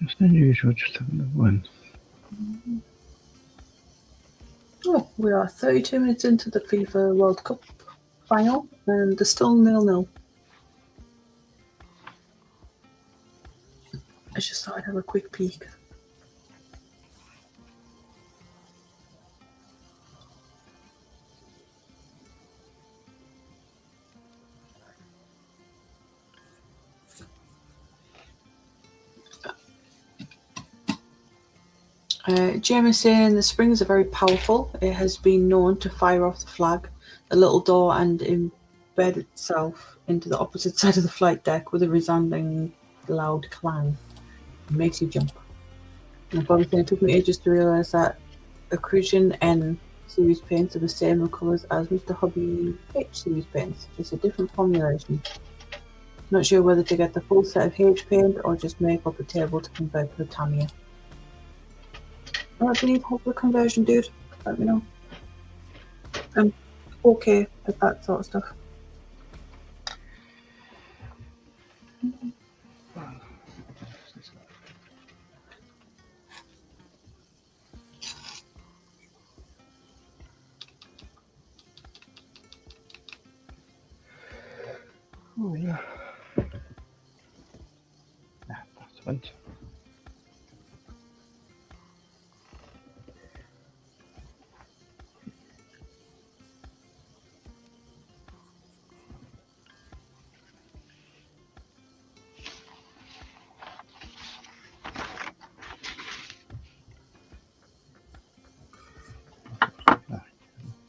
It's unusual, just having the one. Oh, we are 32 minutes into the FIFA World Cup final, and they're still 0-0. I just thought I'd have a quick peek. Jameson, the springs are very powerful. It has been known to fire off the flag, the little door, and embed itself into the opposite side of the flight deck with a resounding loud clang. It makes you jump. And Bobby said it took me ages to realise that Accretion N series paints are the same in colours as Mr. Hobby H series paints, just a different formulation. Not sure whether to get the full set of H paint or just make up a table to convert to the Tamiya. Well, if you need help with conversion, dude, let me know. I'm okay with that sort of stuff. Oh yeah. That's one.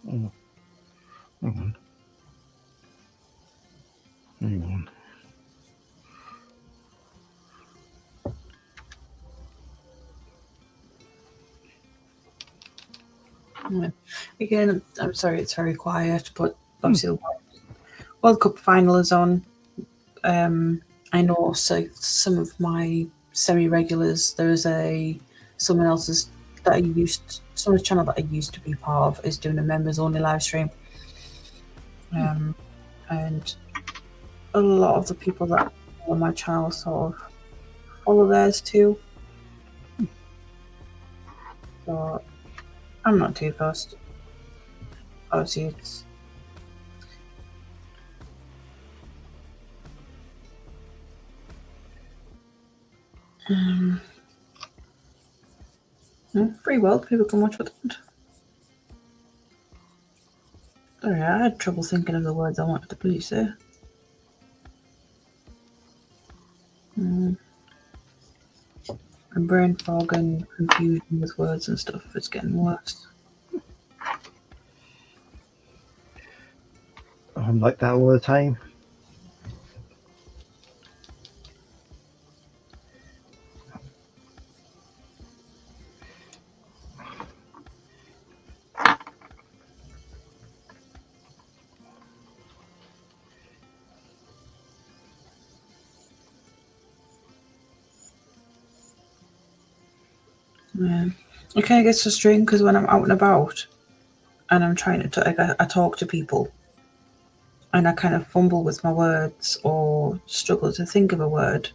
Hang on. Yeah. Again, I'm sorry it's very quiet, but obviously the World Cup final is on. I know some of my semi-regulars. There's someone else's that someone's channel that I used to be part of is doing a members only live stream. And a lot of the people that follow my channel sort of follow theirs too. So I'm not too fussed. Obviously, it's free world. People can watch what they want. Sorry, I had trouble thinking of the words I wanted to please say. And brain fog and confusion with words and stuff, it's getting worse. I'm like that all the time. Yeah. It kind of gets frustrating because when I'm out and about and I'm trying to I talk to people and I kind of fumble with my words or struggle to think of a word,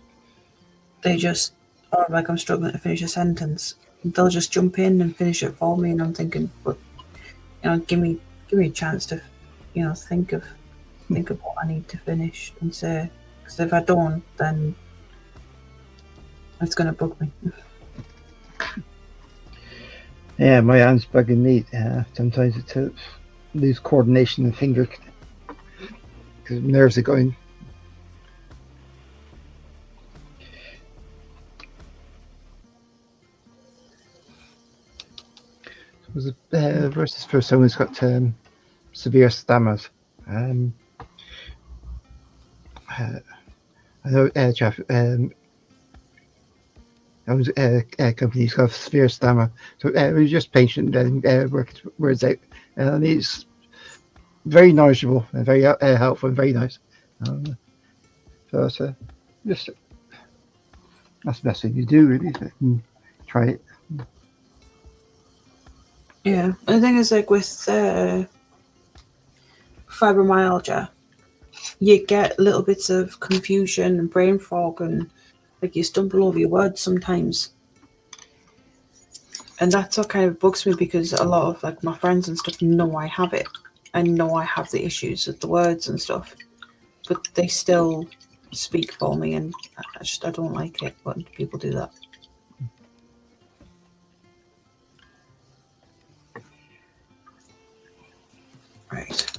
or like I'm struggling to finish a sentence, they'll just jump in and finish it for me, and I'm thinking, but give me a chance to, think of what I need to finish and say, because if I don't, then it's going to bug me. Yeah, my hand's bugging me. Sometimes it's lose coordination of finger because nerves are going. Was it versus for someone who's got severe stammers? I know Jeff. I was company's got severe stammer, so we just patient and work words out, and it's very knowledgeable and very helpful and very nice. So it's just that's the best thing you do, really. Try it. Yeah, the thing is, like with fibromyalgia, you get little bits of confusion and brain fog, and like you stumble over your words sometimes. And that's what kind of bugs me, because a lot of like my friends and stuff know I have it and know I have the issues with the words and stuff, but they still speak for me, and I don't like it when people do that. Right.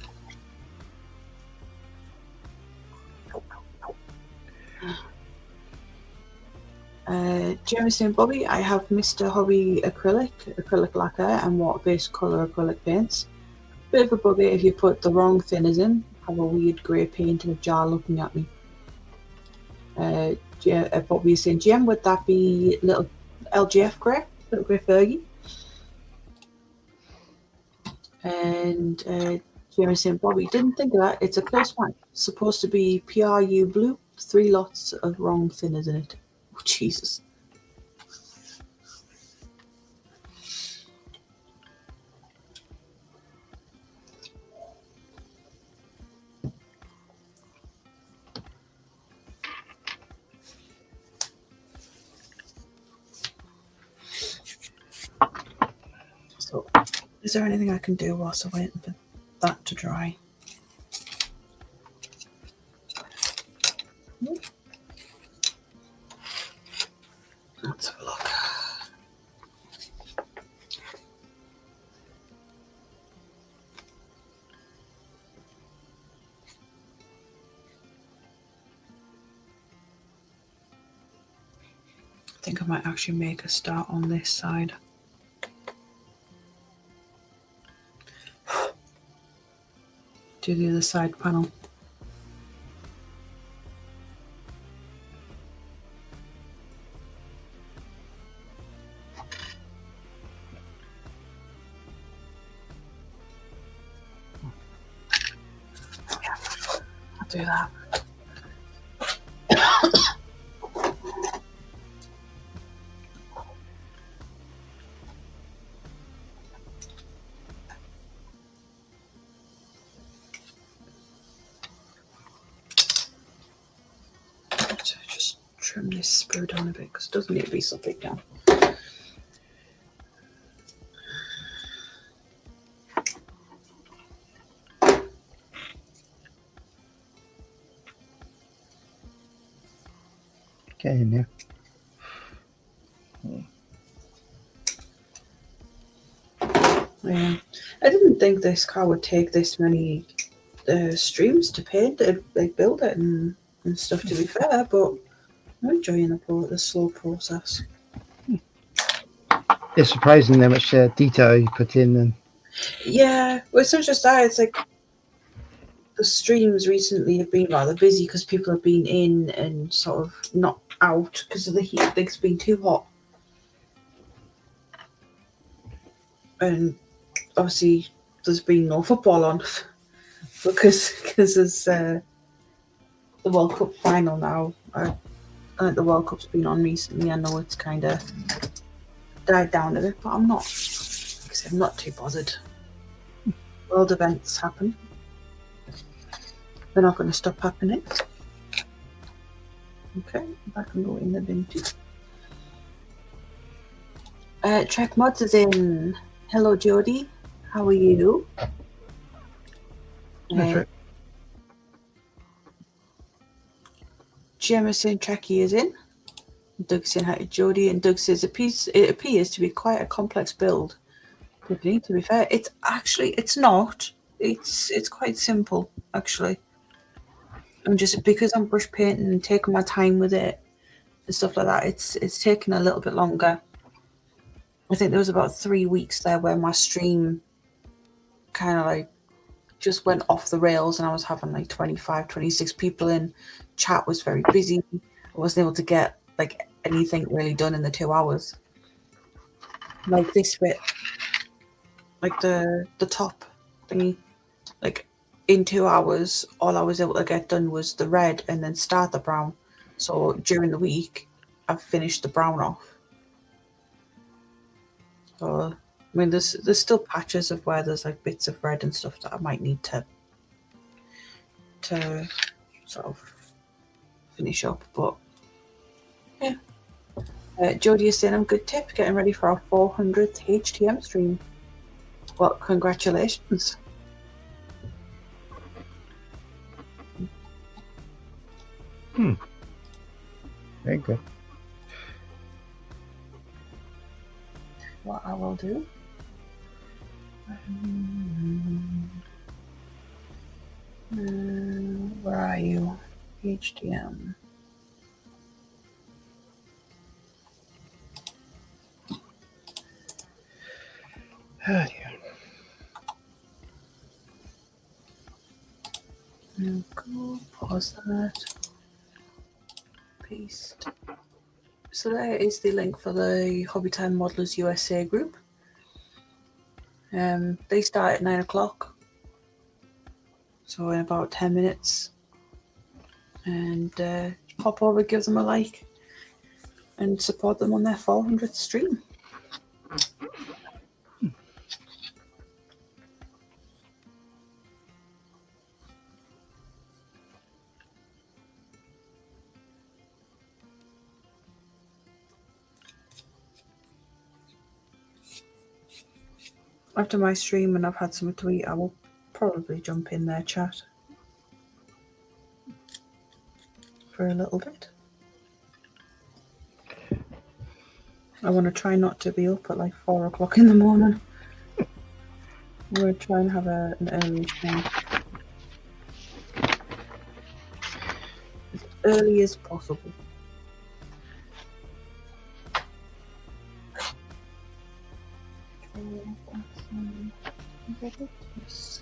Jameson and Bobby, I have Mr. Hobby acrylic lacquer, and water-based colour acrylic paints. Bit of a bugger if you put the wrong thinners in, have a weird grey paint in a jar looking at me. Bobby is saying, GM, would that be little LGF Grey? Little Grey Fergie? And GM is saying, Bobby, didn't think of that. It's a close match. Supposed to be PRU blue. 3 lots of wrong thinners in it. Oh, Jesus. So, is there anything I can do whilst I'm waiting for that to dry? Let's have a look. I think I might actually make a start on this side. Do the other side panel. Yeah, I'll do that. So just trim this sprue down a bit because it doesn't need to be so big now. Get in there. Yeah, I didn't think this car would take this many streams to paint it, like build it and stuff. To be fair, but I'm enjoying the slow process. It's surprising how much detail you put in. And Yeah, well, it's not just that. It's like the streams recently have been rather busy because people have been in and sort of not out because of the heat. It's been too hot, and obviously there's been no football on because there's the World Cup final now. The World Cup's been on recently. I know it's kind of died down a bit, but I'm not. Like I said, I'm not too bothered. World events happen. They're not going to stop happening. Okay, I can go in the bin too. Trek Mods is in. Hello, Jody. How are you? that's right. Jemison Trekkie is in. Doug saying hi to Jody, and Doug says it appears to be quite a complex build. Tiffany, to be fair, it's not. It's quite simple actually. I'm just because I'm brush painting and taking my time with it and stuff like that. It's taken a little bit longer. I think there was about 3 weeks there where my stream kind of like just went off the rails and I was having like 25, 26 people in. Chat was very busy. I wasn't able to get like anything really done in the 2 hours. Like this bit, like the top thingy, like in 2 hours, all I was able to get done was the red and then start the brown. So during the week, I've finished the brown off. So I mean, there's still patches of where there's like bits of red and stuff that I might need to sort of finish up, but yeah. Jodie is saying, I'm good tip, getting ready for our 400th HTM stream. Well, congratulations. Very good. What I will do. Where are you? HTM. Oh, dear. Go pause that. paste. So there is the link for the Hobbytime Modelers USA group. They start at 9 o'clock, so in about 10 minutes. And pop over, give them a like, and support them on their 400th stream. After my stream and I've had something to eat, I will probably jump in their chat for a little bit. I want to try not to be up at like 4 o'clock in the morning. I'm going to try and have an early stream. As early as possible. Yes.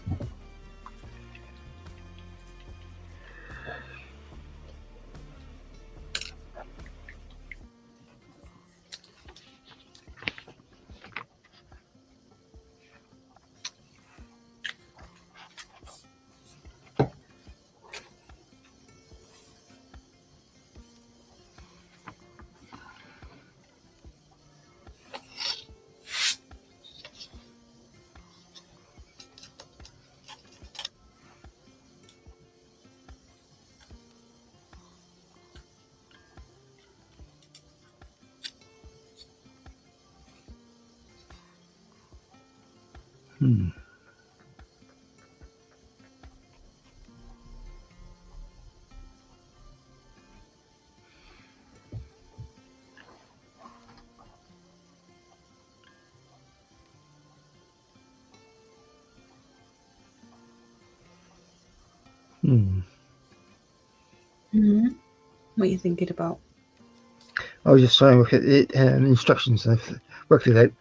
What are you thinking about? I was just trying to look at the instructions. I've worked it out.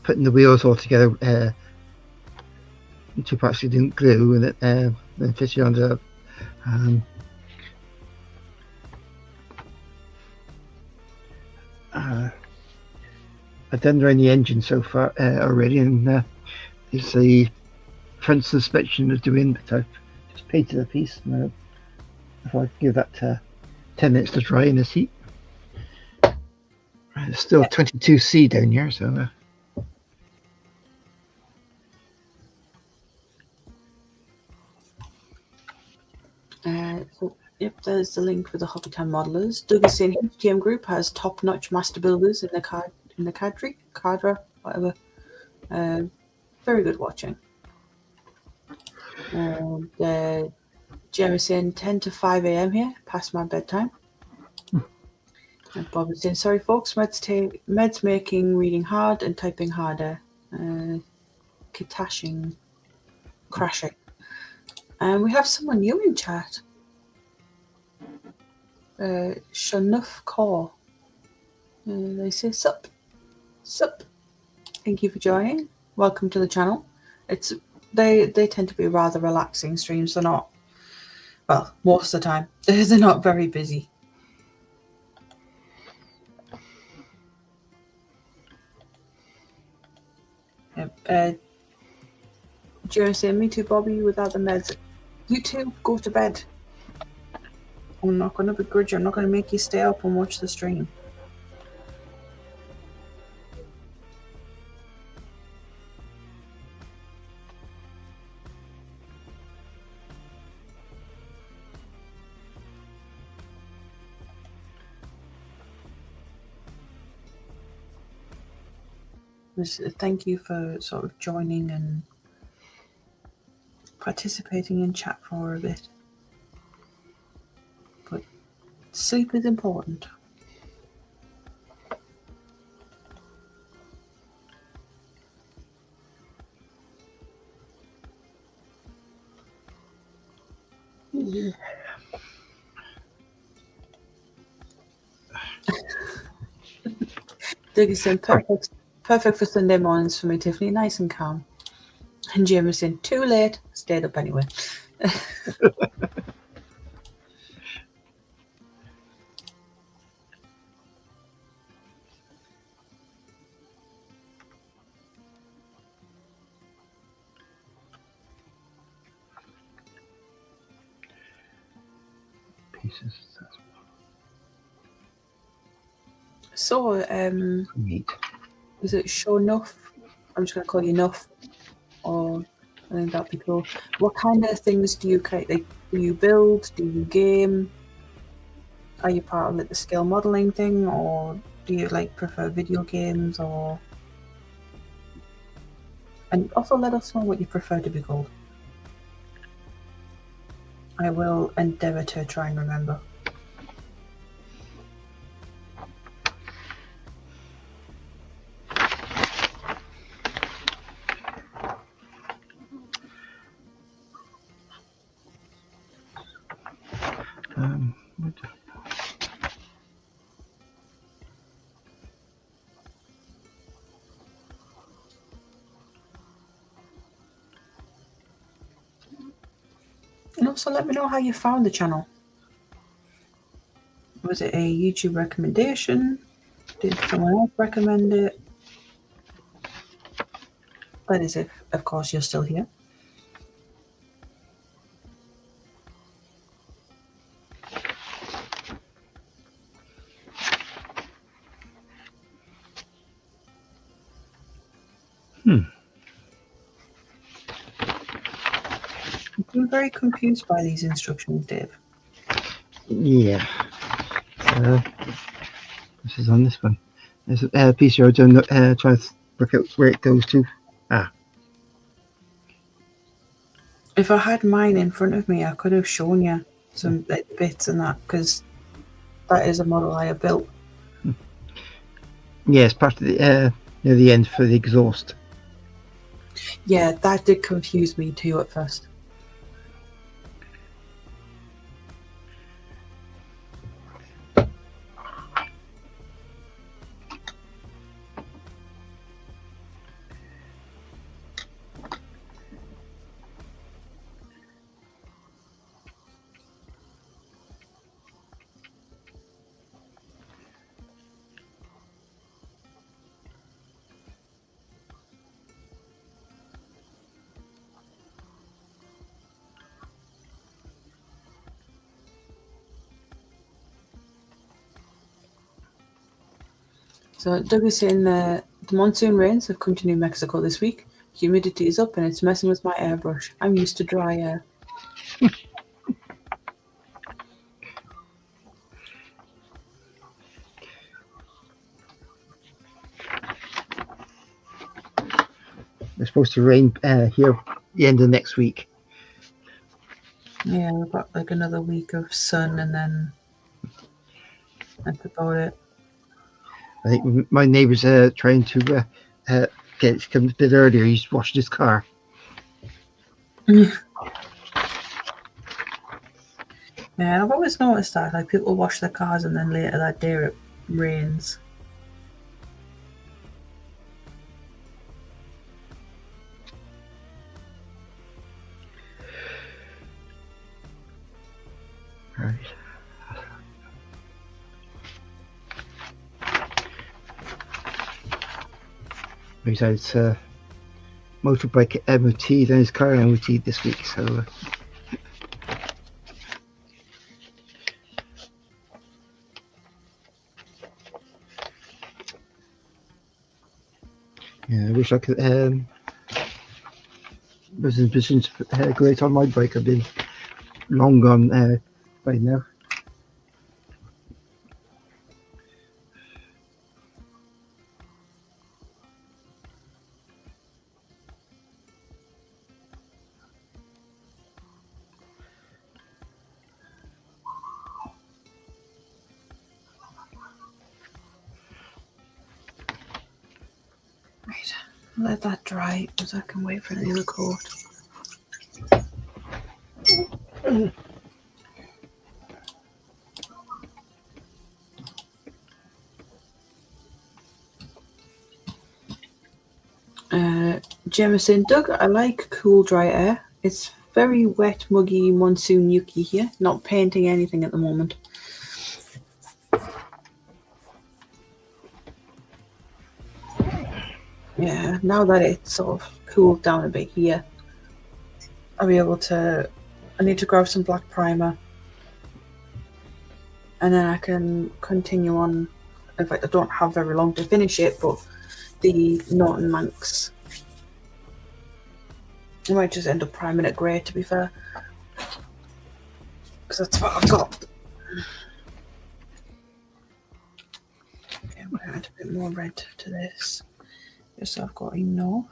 Putting the wheels all together, two parts you didn't glue, and then fitting onto. I've done around the engine so far already, and it's the front suspension is doing, but I've just painted a piece. And if I give that 10 minutes to dry in this heat. It's still 22C down here, so. So, yep, there's the link for the Hobbytime Modelers. Douglas saying HTM Group has top-notch master builders in the cadre, whatever. Very good watching. Jeremy saying 10 to 5 a.m. here, past my bedtime. And Bob is saying, sorry folks, meds making reading hard and typing harder. Kitashing, crashing. And we have someone new in chat. Shanuf Kaur. They say sup. Thank you for joining. Welcome to the channel. They tend to be rather relaxing streams. They're not, well, most of the time they're not very busy. Yep. Jerry saying, me too, Bobby, without the meds. You too, go to bed. I'm not going to begrudge you. I'm not going to make you stay up and watch the stream. Thank you for sort of joining and participating in chat for a bit. But sleep is important. Yeah. Doug is saying perfect for Sunday mornings for me, Tiffany. Nice and calm. And Jim is saying too late. Stayed up anyway. So, Create. is it show enough? I'm just gonna call you enough, or I think that'd be cool. What kind of things do you like? Do you build? Do you game? Are you part of like the skill modeling thing, or do you like prefer video games? Or and also let us know what you prefer to be called. I will endeavour to try and remember. What- And also let me know how you found the channel. Was it a YouTube recommendation? Did someone else recommend it? That is if, of course, you're still here. I'm very confused by these instructions, Dave. Yeah. This is on this one. There's a piece here. I'm trying to work out where it goes to. If I had mine in front of me, I could have shown you some like, bits and that, because that is a model I have built. Yeah, it's part of the near the end for the exhaust. Yeah, that did confuse me too at first. So Doug is saying the monsoon rains have come to New Mexico this week. Humidity is up and it's messing with my airbrush. I'm used to dry air. It's supposed to rain here the end of next week. Yeah, we've got like another week of sun and then that's about it. I think my neighbour's trying to get it to come a bit earlier. He's washing his car. Yeah, I've always noticed that. Like people wash their cars and then later that day it rains. Right. He's had his motorbike MOT, then his car MOT this week. So yeah, I wish I could. Was in a position to go out on my bike. I've been long gone by now. Right, let that dry so I can wait for the other coat. Jameson, Doug, I like cool dry air. It's very wet, muggy, monsoon yucky here. Not painting anything at the moment. Yeah, now that it's sort of cooled down a bit here, I'll be able to. I need to grab some black primer and then I can continue on. In fact, I don't have very long to finish it, but the Norton Manx, I might just end up priming it grey, to be fair, because that's what I've got. Okay, I'm going to add a bit more red to this, just so I've got enough.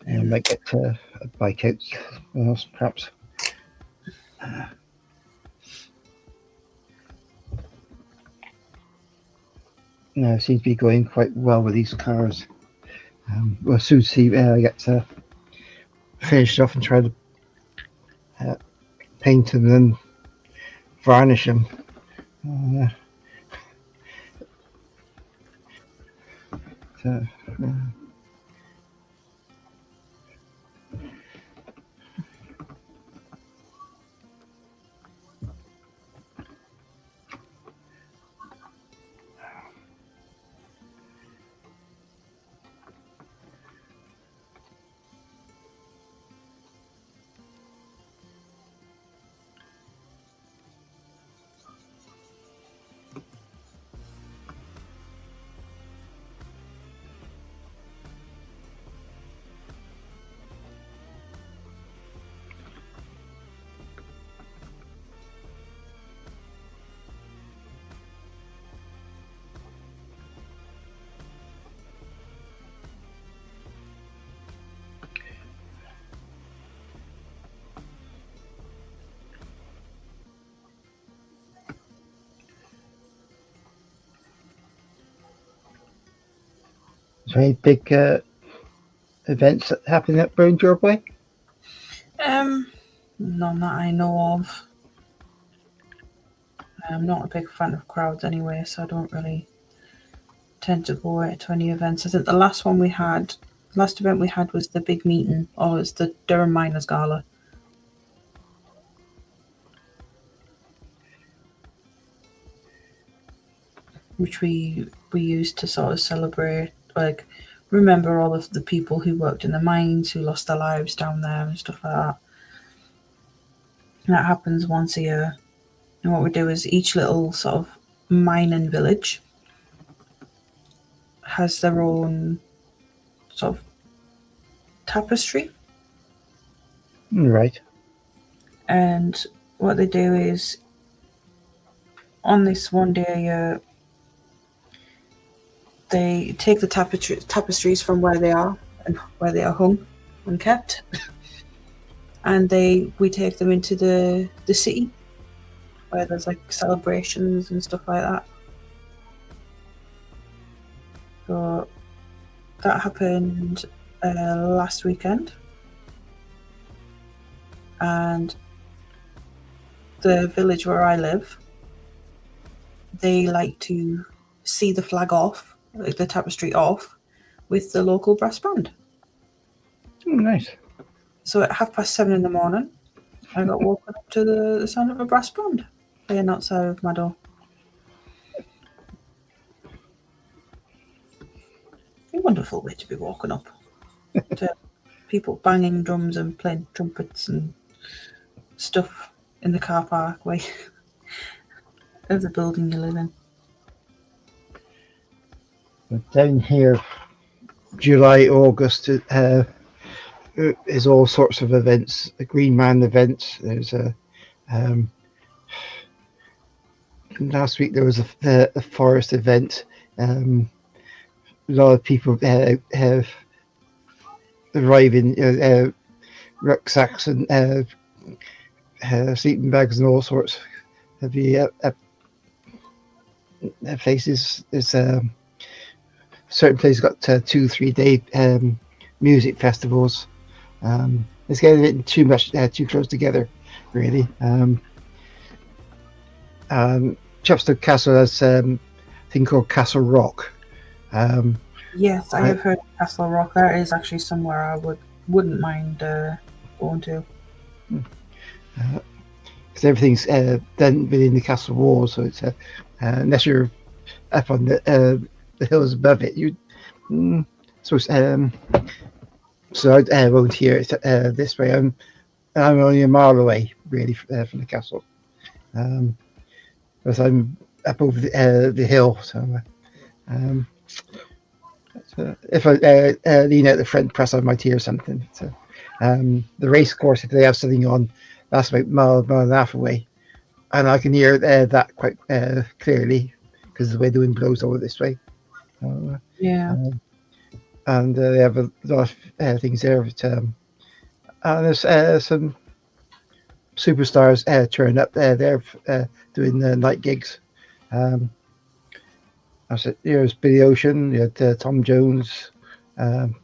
I might get a bike out, perhaps. No, it seems to be going quite well with these cars. We'll soon see. I get to finish off and try to paint them and then varnish them. So, is there any big events that happen up around your way? None that I know of. I'm not a big fan of crowds anyway, so I don't really tend to go out to any events. I think the last event we had was the big meeting, or it was the Durham Miners Gala, which we used to sort of celebrate, like remember all of the people who worked in the mines who lost their lives down there and stuff like that. And that happens once a year. And what we do is each little sort of mining village has their own sort of tapestry. Right. And what they do is, on this one day a year, they take the tapestries from where they are and where they are hung and kept, and we take them into the city where there's like celebrations and stuff like that. So that happened last weekend, and the village where I live, they like to see the flag off, like the tapestry off, with the local brass band. Oh, nice. So at 7:30 in the morning, I got woken up to the sound of a brass band playing outside of my door. A wonderful way to be woken up. To people banging drums and playing trumpets and stuff in the car park way of the building you live in. But down here, July, August is all sorts of events. The Green Man events. There's a last week there was a forest event. A lot of people have arriving rucksacks and sleeping bags and all sorts of the places. There's certain places got 2-3 day music festivals. It's getting a bit too close together, really. Chepstow Castle has a thing called Castle Rock. Yes, I have heard of Castle Rock. That is actually somewhere I wouldn't mind going to. Because everything's done within the castle walls, so it's unless you're up on the hills above it, so I won't hear it this way. I'm and I'm only a mile away, really, from the castle. Because I'm up over the hill, so um, if I lean out the front, press on my tea or something. So, the race course, if they have something on, that's about mile and a half away, and I can hear that quite clearly because the way the wind blows over this way. Yeah. And they have a lot of things there. But, and there's some superstars turning up there doing night gigs. I said, there's Billy Ocean, you had Tom Jones, um,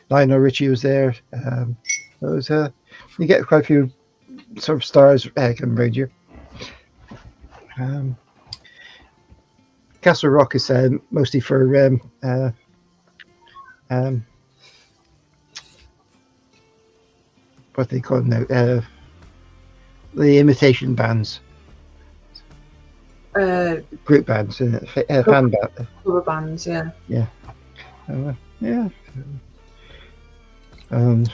Lionel Richie was there. You get quite a few sort of stars coming around you. Castle Rock is mostly for what they call them now, the imitation bands, group bands, fan band. Cover bands, yeah. Yeah. Yeah. I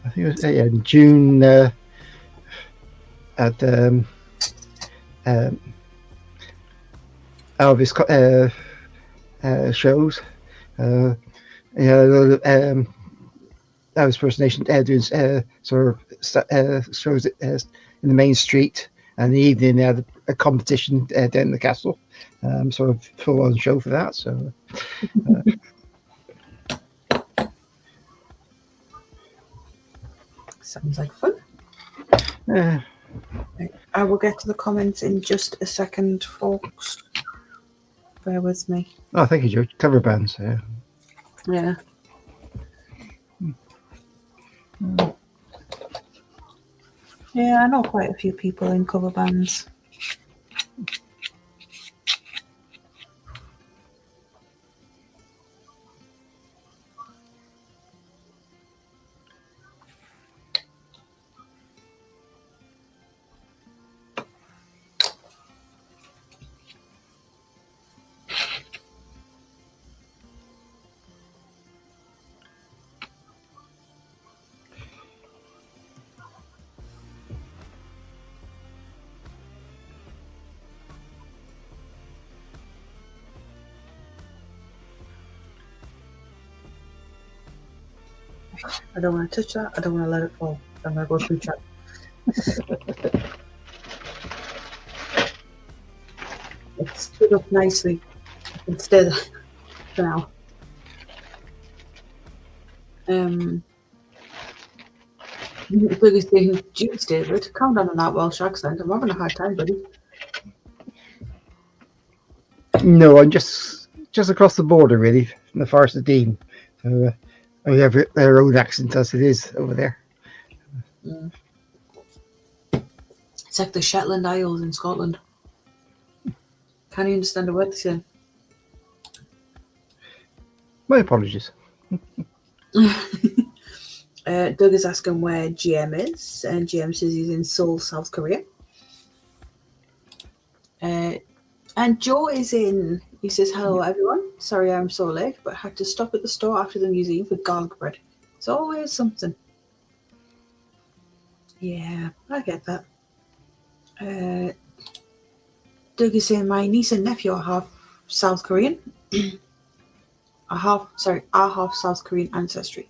think it was in June at Elvis shows. Elvis impersonation doing sort of shows in the main street, and in the evening they had a competition down in the castle. Sort of full on show for that. So. Sounds like fun. Yeah. I will get to the comments in just a second, folks. Bear with me. Oh, thank you, Joe. Cover bands. Yeah. Yeah. Yeah, I know quite a few people in cover bands. I don't want to touch that. I don't want to let it fall. I'm going to go through chat. It's stood up nicely. I can stay there for now. The biggest thing, jeez, David, calm down on that Welsh accent. I'm having a hard time, buddy. No, I'm just across the border, really, from the Forest of Dean. So we have their own accent as it is over there. Mm. It's like the Shetland Isles in Scotland. Can't you understand a word they're saying? My apologies. Doug is asking where GM is, and GM says he's in Seoul, South Korea. And Joe is in. He says, hello, everyone. Sorry I'm so late, but had to stop at the store after the museum for garlic bread. It's always something. Yeah, I get that. Doug is saying, my niece and nephew are half South Korean. are half South Korean ancestry.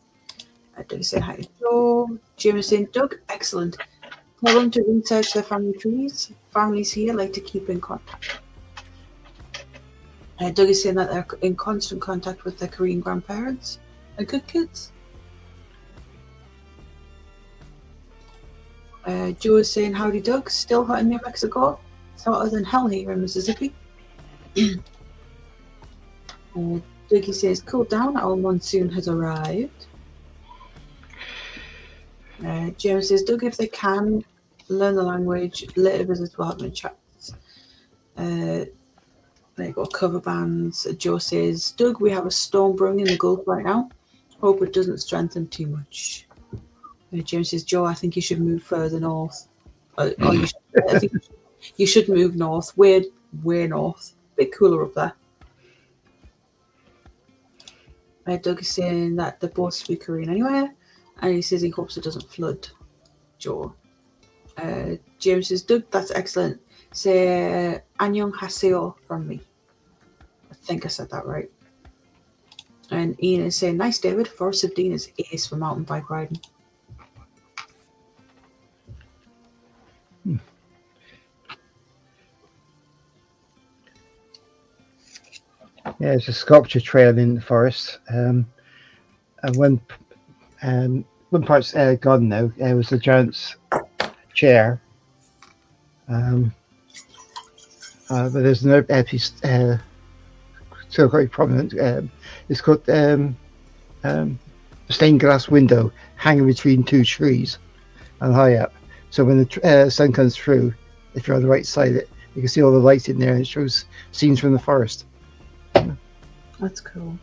Doug is saying hi to Joe. Jim is saying, Doug, excellent. Tell them to research their family trees. Families here like to keep in contact. Doug is saying that they're in constant contact with their Korean grandparents. They're good kids. Joe is saying, howdy Doug, still hot in New Mexico? It's hotter than hell here in Mississippi. Dougie says, cool down, our monsoon has arrived. James says, Doug, if they can, learn the language, later visit development chats. There you go, cover bands. Joe says, Doug, we have a storm brewing in the Gulf right now. Hope it doesn't strengthen too much. James says, Joe, I think you should move further north. I think you should move north, way north. A bit cooler up there. Doug is saying that they both speak Korean anyway. And he says he hopes it doesn't flood Joe. James says, Doug, that's excellent. Say Annyeong Haseo from me. I think I said that right. And Ian is saying, nice, David. Forest of Dean is ace for mountain bike riding. Yeah, there's a sculpture trail in the forest. And one part's gone now. It was the giant's chair. But there's another piece still quite prominent. It's got a stained glass window hanging between two trees and high up. So when the sun comes through, if you're on the right side of it, you can see all the light in there, and it shows scenes from the forest. That's cool.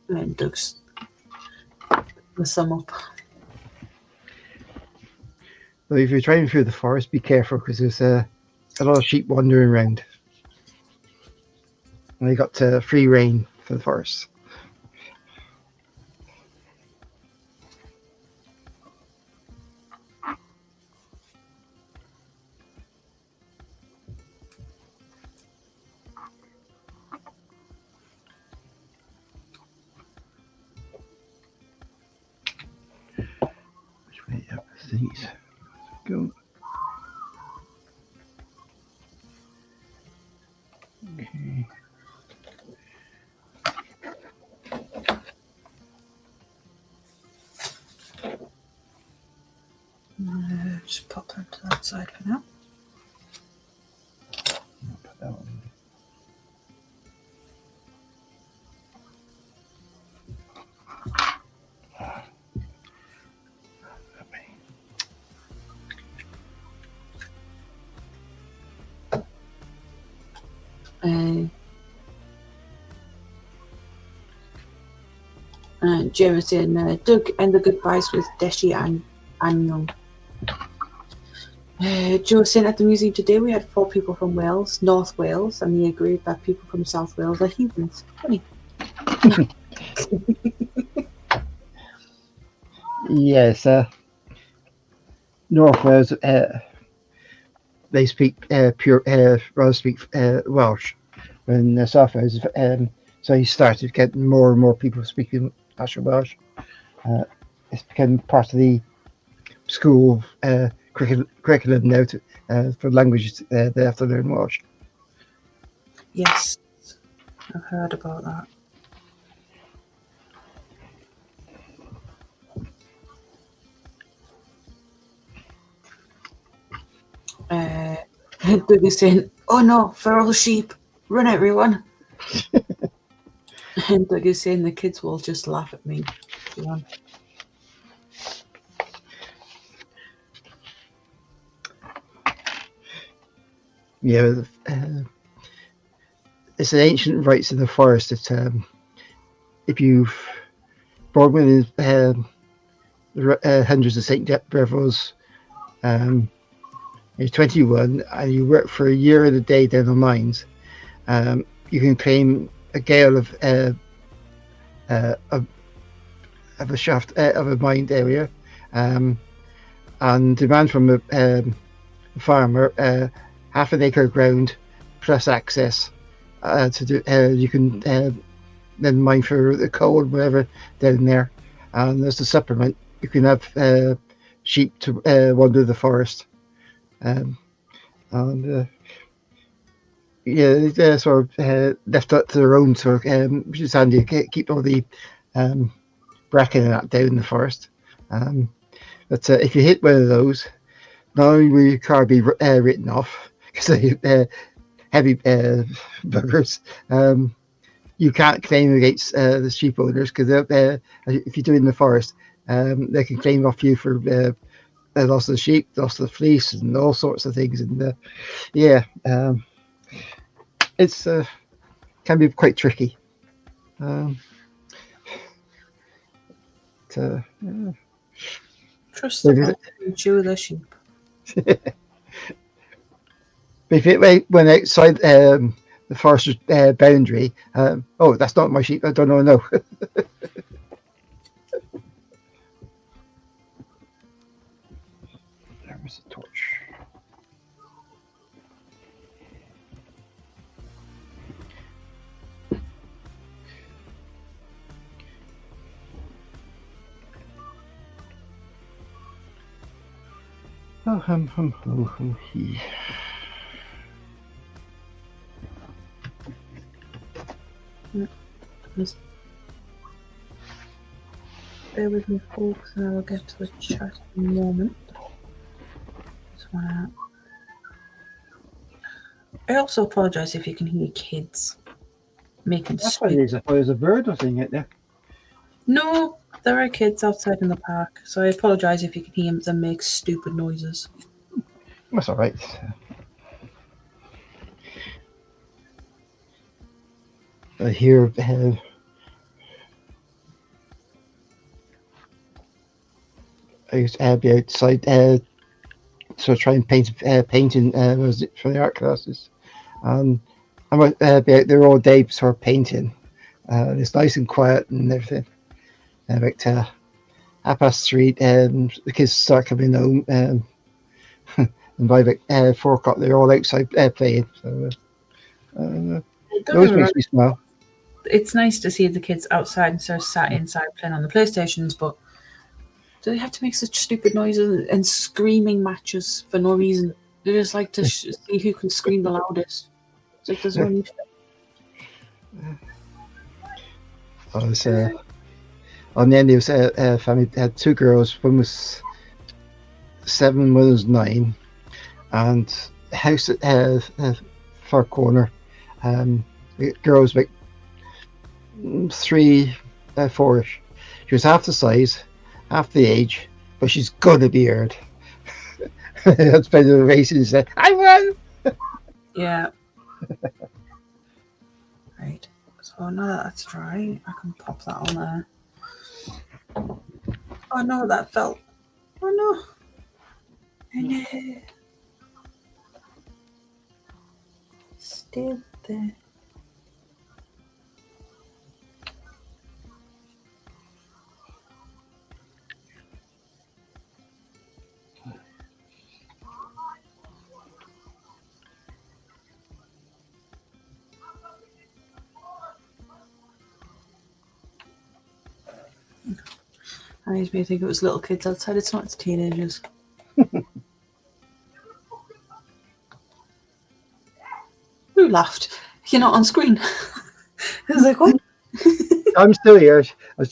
And Doug's the sum up. But if you're driving through the forest, be careful because there's a lot of sheep wandering around. And they got free rein for the forest. Which way up these go? Okay. Just pop that to that side for now. I'll put that one. James saying, Doug, end the goodbyes with Deshi and Annyeong. Joe was saying at the museum today we had 4 people from Wales, North Wales, and he agreed that people from South Wales are heathens. Funny. Yes, North Wales, they speak rather speak Welsh, and South Wales, so he started getting more and more people speaking actual Welsh. It's become part of the school curriculum now for languages. They have to learn Welsh. Yes, I've heard about that. Doug is saying, oh no, feral sheep, run everyone. And Doug is saying the kids will just laugh at me. Run. Yeah, it's an ancient rites in the forest that if you've born within hundreds of St. Brevos, you're 21 and you work for a year and a day down the mines, you can claim a gale of a shaft of a mined area, and demand from a farmer half an acre of ground plus access to do. You can then mine for the coal and whatever down there, and as a supplement, you can have sheep to wander the forest, and yeah, they're sort of left up to their own, sort of, which is handy. Keep all the bracken and that down in the forest. But if you hit one of those, not only will your car be written off because they heavy buggers, you can't claim against the sheep owners because if you do it in the forest, they can claim off you for the loss of the sheep, loss of the fleece, and all sorts of things. And it's can be quite tricky. Trust the Welsh and chew the sheep. But if it went outside the forest boundary, oh, that's not my sheep. I don't know. No. There was a torch. Oh, he. Just bear with me, folks, and I will get to the chat in a moment. Just wanna... I also apologise if you can hear kids making That's what it is. I thought it was a bird or something out there. No, there are kids outside in the park, so I apologise if you can hear them make stupid noises. That's all right. I hear I used to be outside, so try and painting was it for the art classes. I might be out there all day, sort of painting. It's nice and quiet and everything. About 3:30, the kids start coming home, and by about 4 o'clock, they're all outside playing. So it always makes me smile. It's nice to see the kids outside instead of sat inside playing on the PlayStations, but do they have to make such stupid noises and screaming matches for no reason? They just like to see who can scream the loudest. It's like there's no need for it. On the end, it was a family had two girls. One was 7, one was 9, and the house at far corner. The girl was like 3, 4ish. She was half the size, half the age, but she's gonna be heard. That's by the racing. Said, "I won." Yeah. Right. So now that that's dry, I can pop that on there. Oh no, that fell. Oh no. Oh no. Still there. That makes me think it was little kids outside. It's not, it's teenagers. Who laughed? You're not on screen. I was like, what? I'm still here. I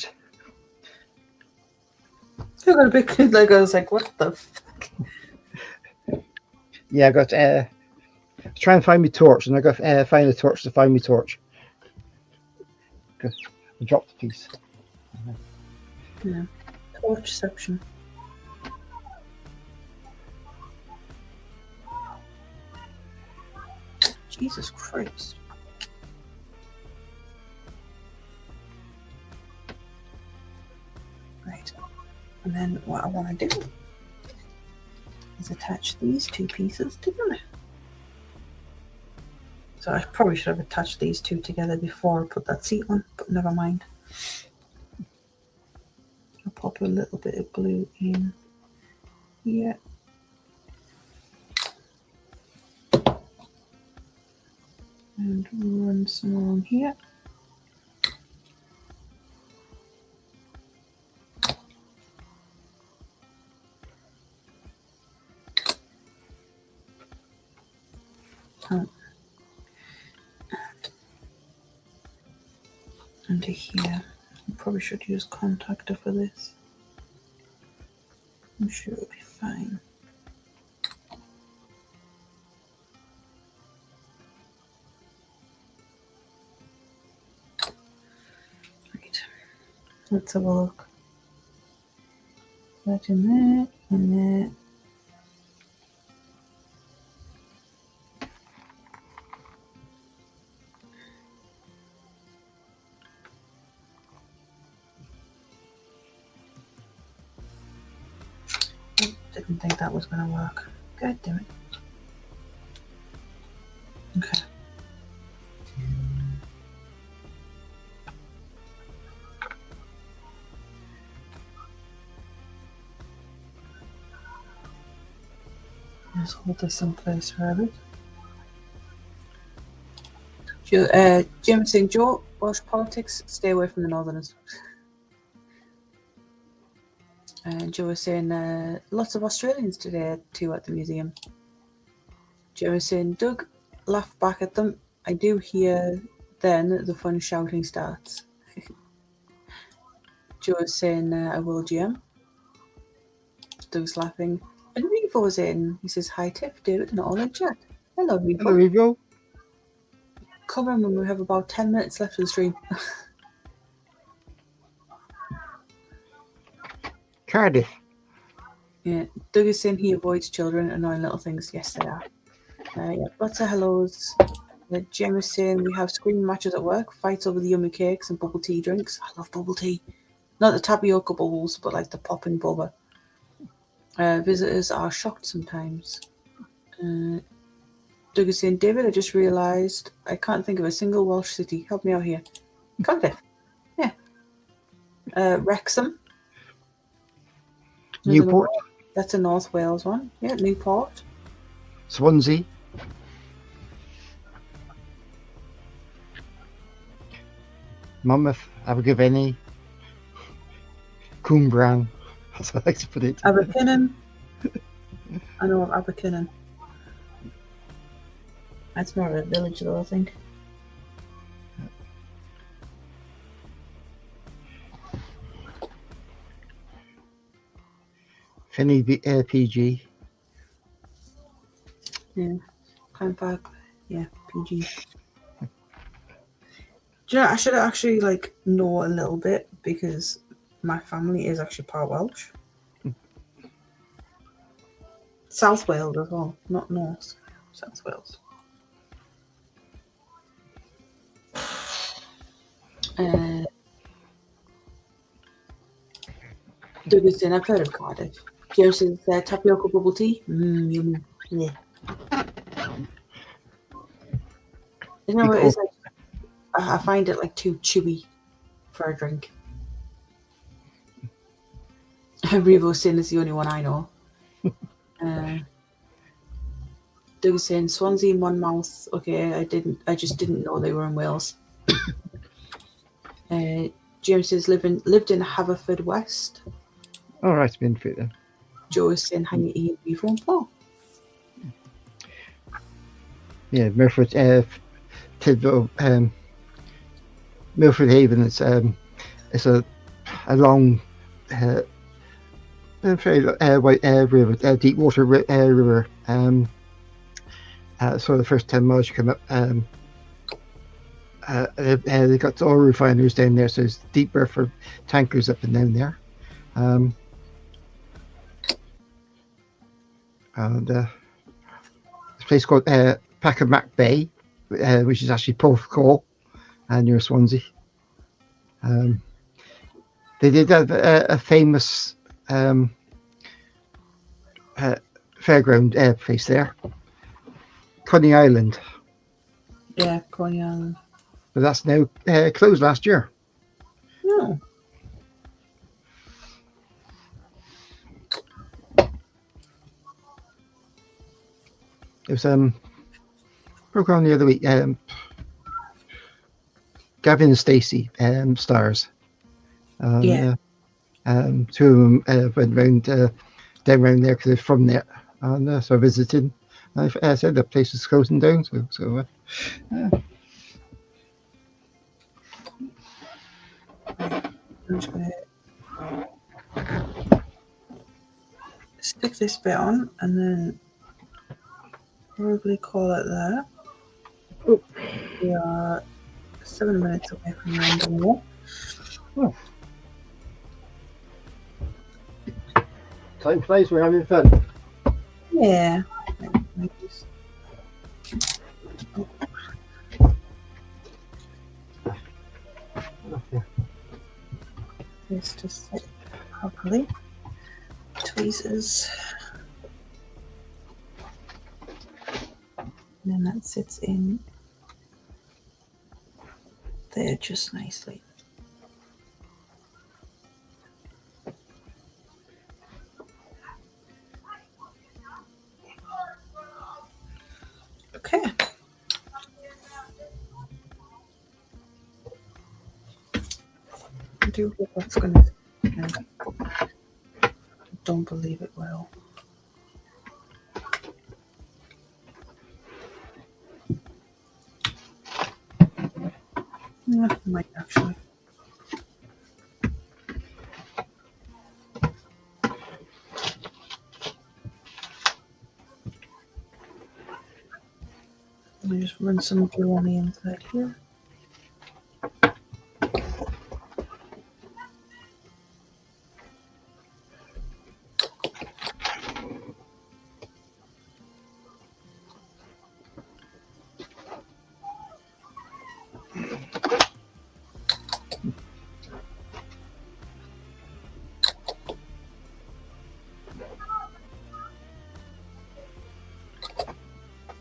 got a bit like I was like, what the fuck? Yeah, I got try and find me torch, and I got find a torch to find me torch. Because I dropped a piece. Yeah. Torchception. Jesus Christ. Right. And then what I want to do is attach these two pieces together. So I probably should have attached these two together before I put that seat on, but never mind. I'll pop a little bit of glue in here. And run some along here. Oh. And under here. I probably should use contactor for this. I'm sure it'll be fine. Right. Let's have a look. That in there, in there. Didn't think that was going to work. God damn it. Okay. Let's hold this someplace for a bit. Jim saying, Joe, Welsh politics, stay away from the Northerners. And Joe was saying, lots of Australians today too at the museum. Joe was saying, Doug, laugh back at them. I do hear then the fun shouting starts. Joe was saying, I will, Jim. Doug's laughing. And Revo's in. He says, hi, Tiff, David, and all in chat. Hello, Revo. Hello, Revo. Come on when we have about 10 minutes left of the stream. Cardiff. Yeah, Doug is saying he avoids children, annoying little things. Yes, they are. Yeah, lots of hellos. Jem is saying we have screaming matches at work, fights over the yummy cakes and bubble tea drinks. I love bubble tea. Not the tapioca bubbles, but like the popping boba. Visitors are shocked sometimes. Doug is saying, David, I just realised I can't think of a single Welsh city. Help me out here. Cardiff. Yeah. Wrexham. Newport. That's a North Wales one. Yeah, Newport. Swansea. Monmouth. Abergavenny. Cwmbran. That's how I like to put it. Abercynon. I know of Abercynon. That's more of a village though, I think. Finney PG. Yeah. Climb Park. Yeah, PG. Do you know, I should actually know a little bit because my family is actually part Welsh. South Wales as well, not North. South Wales. Doug is saying, I've heard of Cardiff. James says, tapioca bubble tea. Yummy. Yeah. You know what it is? I find it too chewy for a drink. Revo's saying it's the only one I know. Doug is saying Swansea and Monmouth. Okay, I just didn't know they were in Wales. James says lived in Haverfordwest. All right, been fit then. Joe is saying hang your ear Revo and Paul. Yeah, Milford, Tidville, Milford Haven. It's a long, very white river, deep water river. So the first 10 miles you come up, they got oil refineries down there, so it's deeper for tankers up and down there. And this place called Packermac Bay, which is actually Porthcawl, near Swansea. They did have a famous fairground place there, Coney Island. Yeah, Coney Island. But that's now closed last year. No. It was program the other week. Gavin and Stacey stars. Yeah. Two of them went round down around there because they're from there, and so I visited. I said the place is closing down, so. I'm just gonna stick this bit on and then probably call it there. Oh. We are 7 minutes away from random more. Oh. Time flies, we're having fun. Yeah. Let's just set it properly. Tweezers. And then that sits in there just nicely. Okay. I do hope that's going to... I don't believe it will. Yeah, it might actually. Let me just run some glue on the inside here.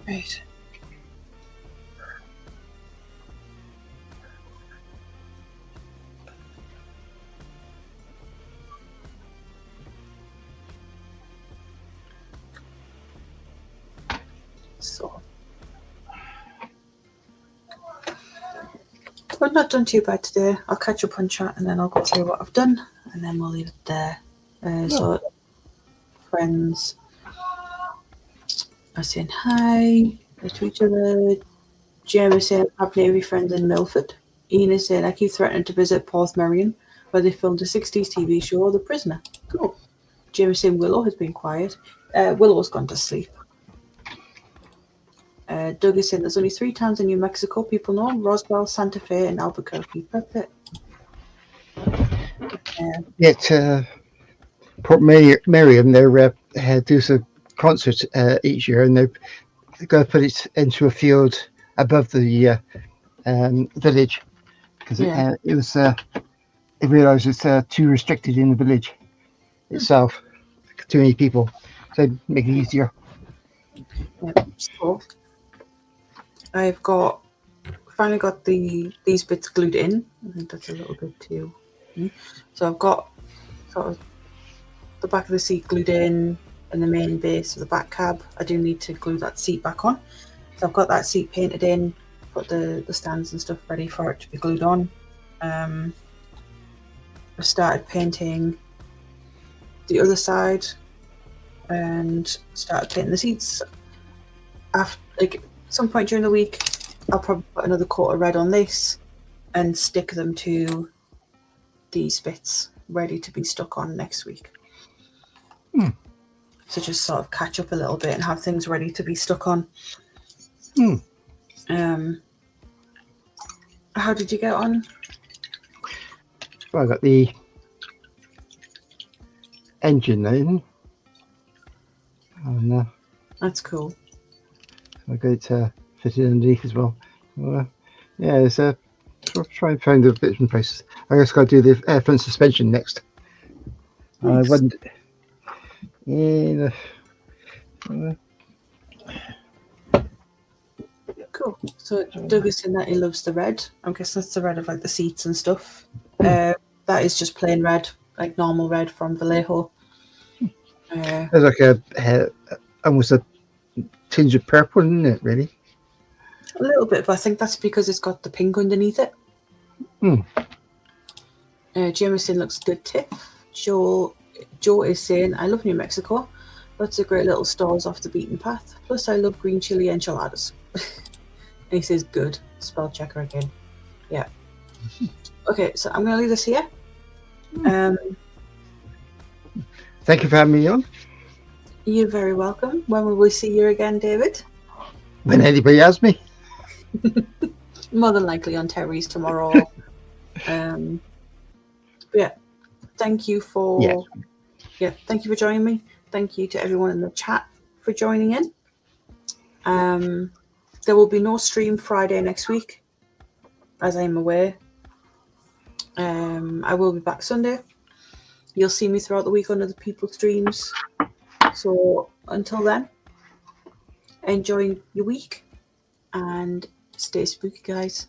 Right. So, we're not done too bad today. I'll catch up on chat and then I'll go through what I've done and then we'll leave it there. So, friends are saying hi to each other. Jem is saying, I've nearly friends in Milford. Ian is saying, I keep threatening to visit Porthmerion, where they filmed a 60s TV show, The Prisoner. Cool. Jem is saying, Willow has been quiet. Willow's gone to sleep. Doug is saying, there's only 3 towns in New Mexico people know, Roswell, Santa Fe, and Albuquerque. That's it. Port Merion, they do some concerts each year, and they're going to put it into a field above the village because it was. They realised it's too restricted in the village itself. Too many people, so make it easier. So I've finally got these bits glued in. I think that's a little bit too. So I've got sort of the back of the seat glued in and the main base of the back cab. I do need to glue that seat back on. So I've got that seat painted in, put the stands and stuff ready for it to be glued on. I started painting the other side and started painting the seats. After, some point during the week, I'll probably put another coat of red on this and stick them to these bits ready to be stuck on next week. So just sort of catch up a little bit and have things ready to be stuck on. How did you get on? Well, I got the engine in. And, that's cool. I got it fitted underneath as well. It's try and find the bits and pieces. I just got to do the front suspension next. Nice. Cool. So Doug is saying that he loves the red. I'm guessing that's the red of the seats and stuff. That is just plain red, like normal red from Vallejo. There's like almost a tinge of purple, isn't it? Really. A little bit, but I think that's because it's got the pink underneath it. Jameson looks good tip. Joe is saying, I love New Mexico. Lots of great little stores off the beaten path. Plus, I love green chili enchiladas. And he says, good. Spell checker again. Yeah. Okay, so I'm going to leave this here. Thank you for having me on. You're very welcome. When will we see you again, David? When anybody asks me. More than likely on Terry's tomorrow. Yeah. Thank you for thank you for joining me. Thank you to everyone in the chat for joining in. There will be no stream Friday next week, as I'm aware. I will be back Sunday. You'll see me throughout the week on other people's streams. So until then, enjoy your week. and stay spooky, guys.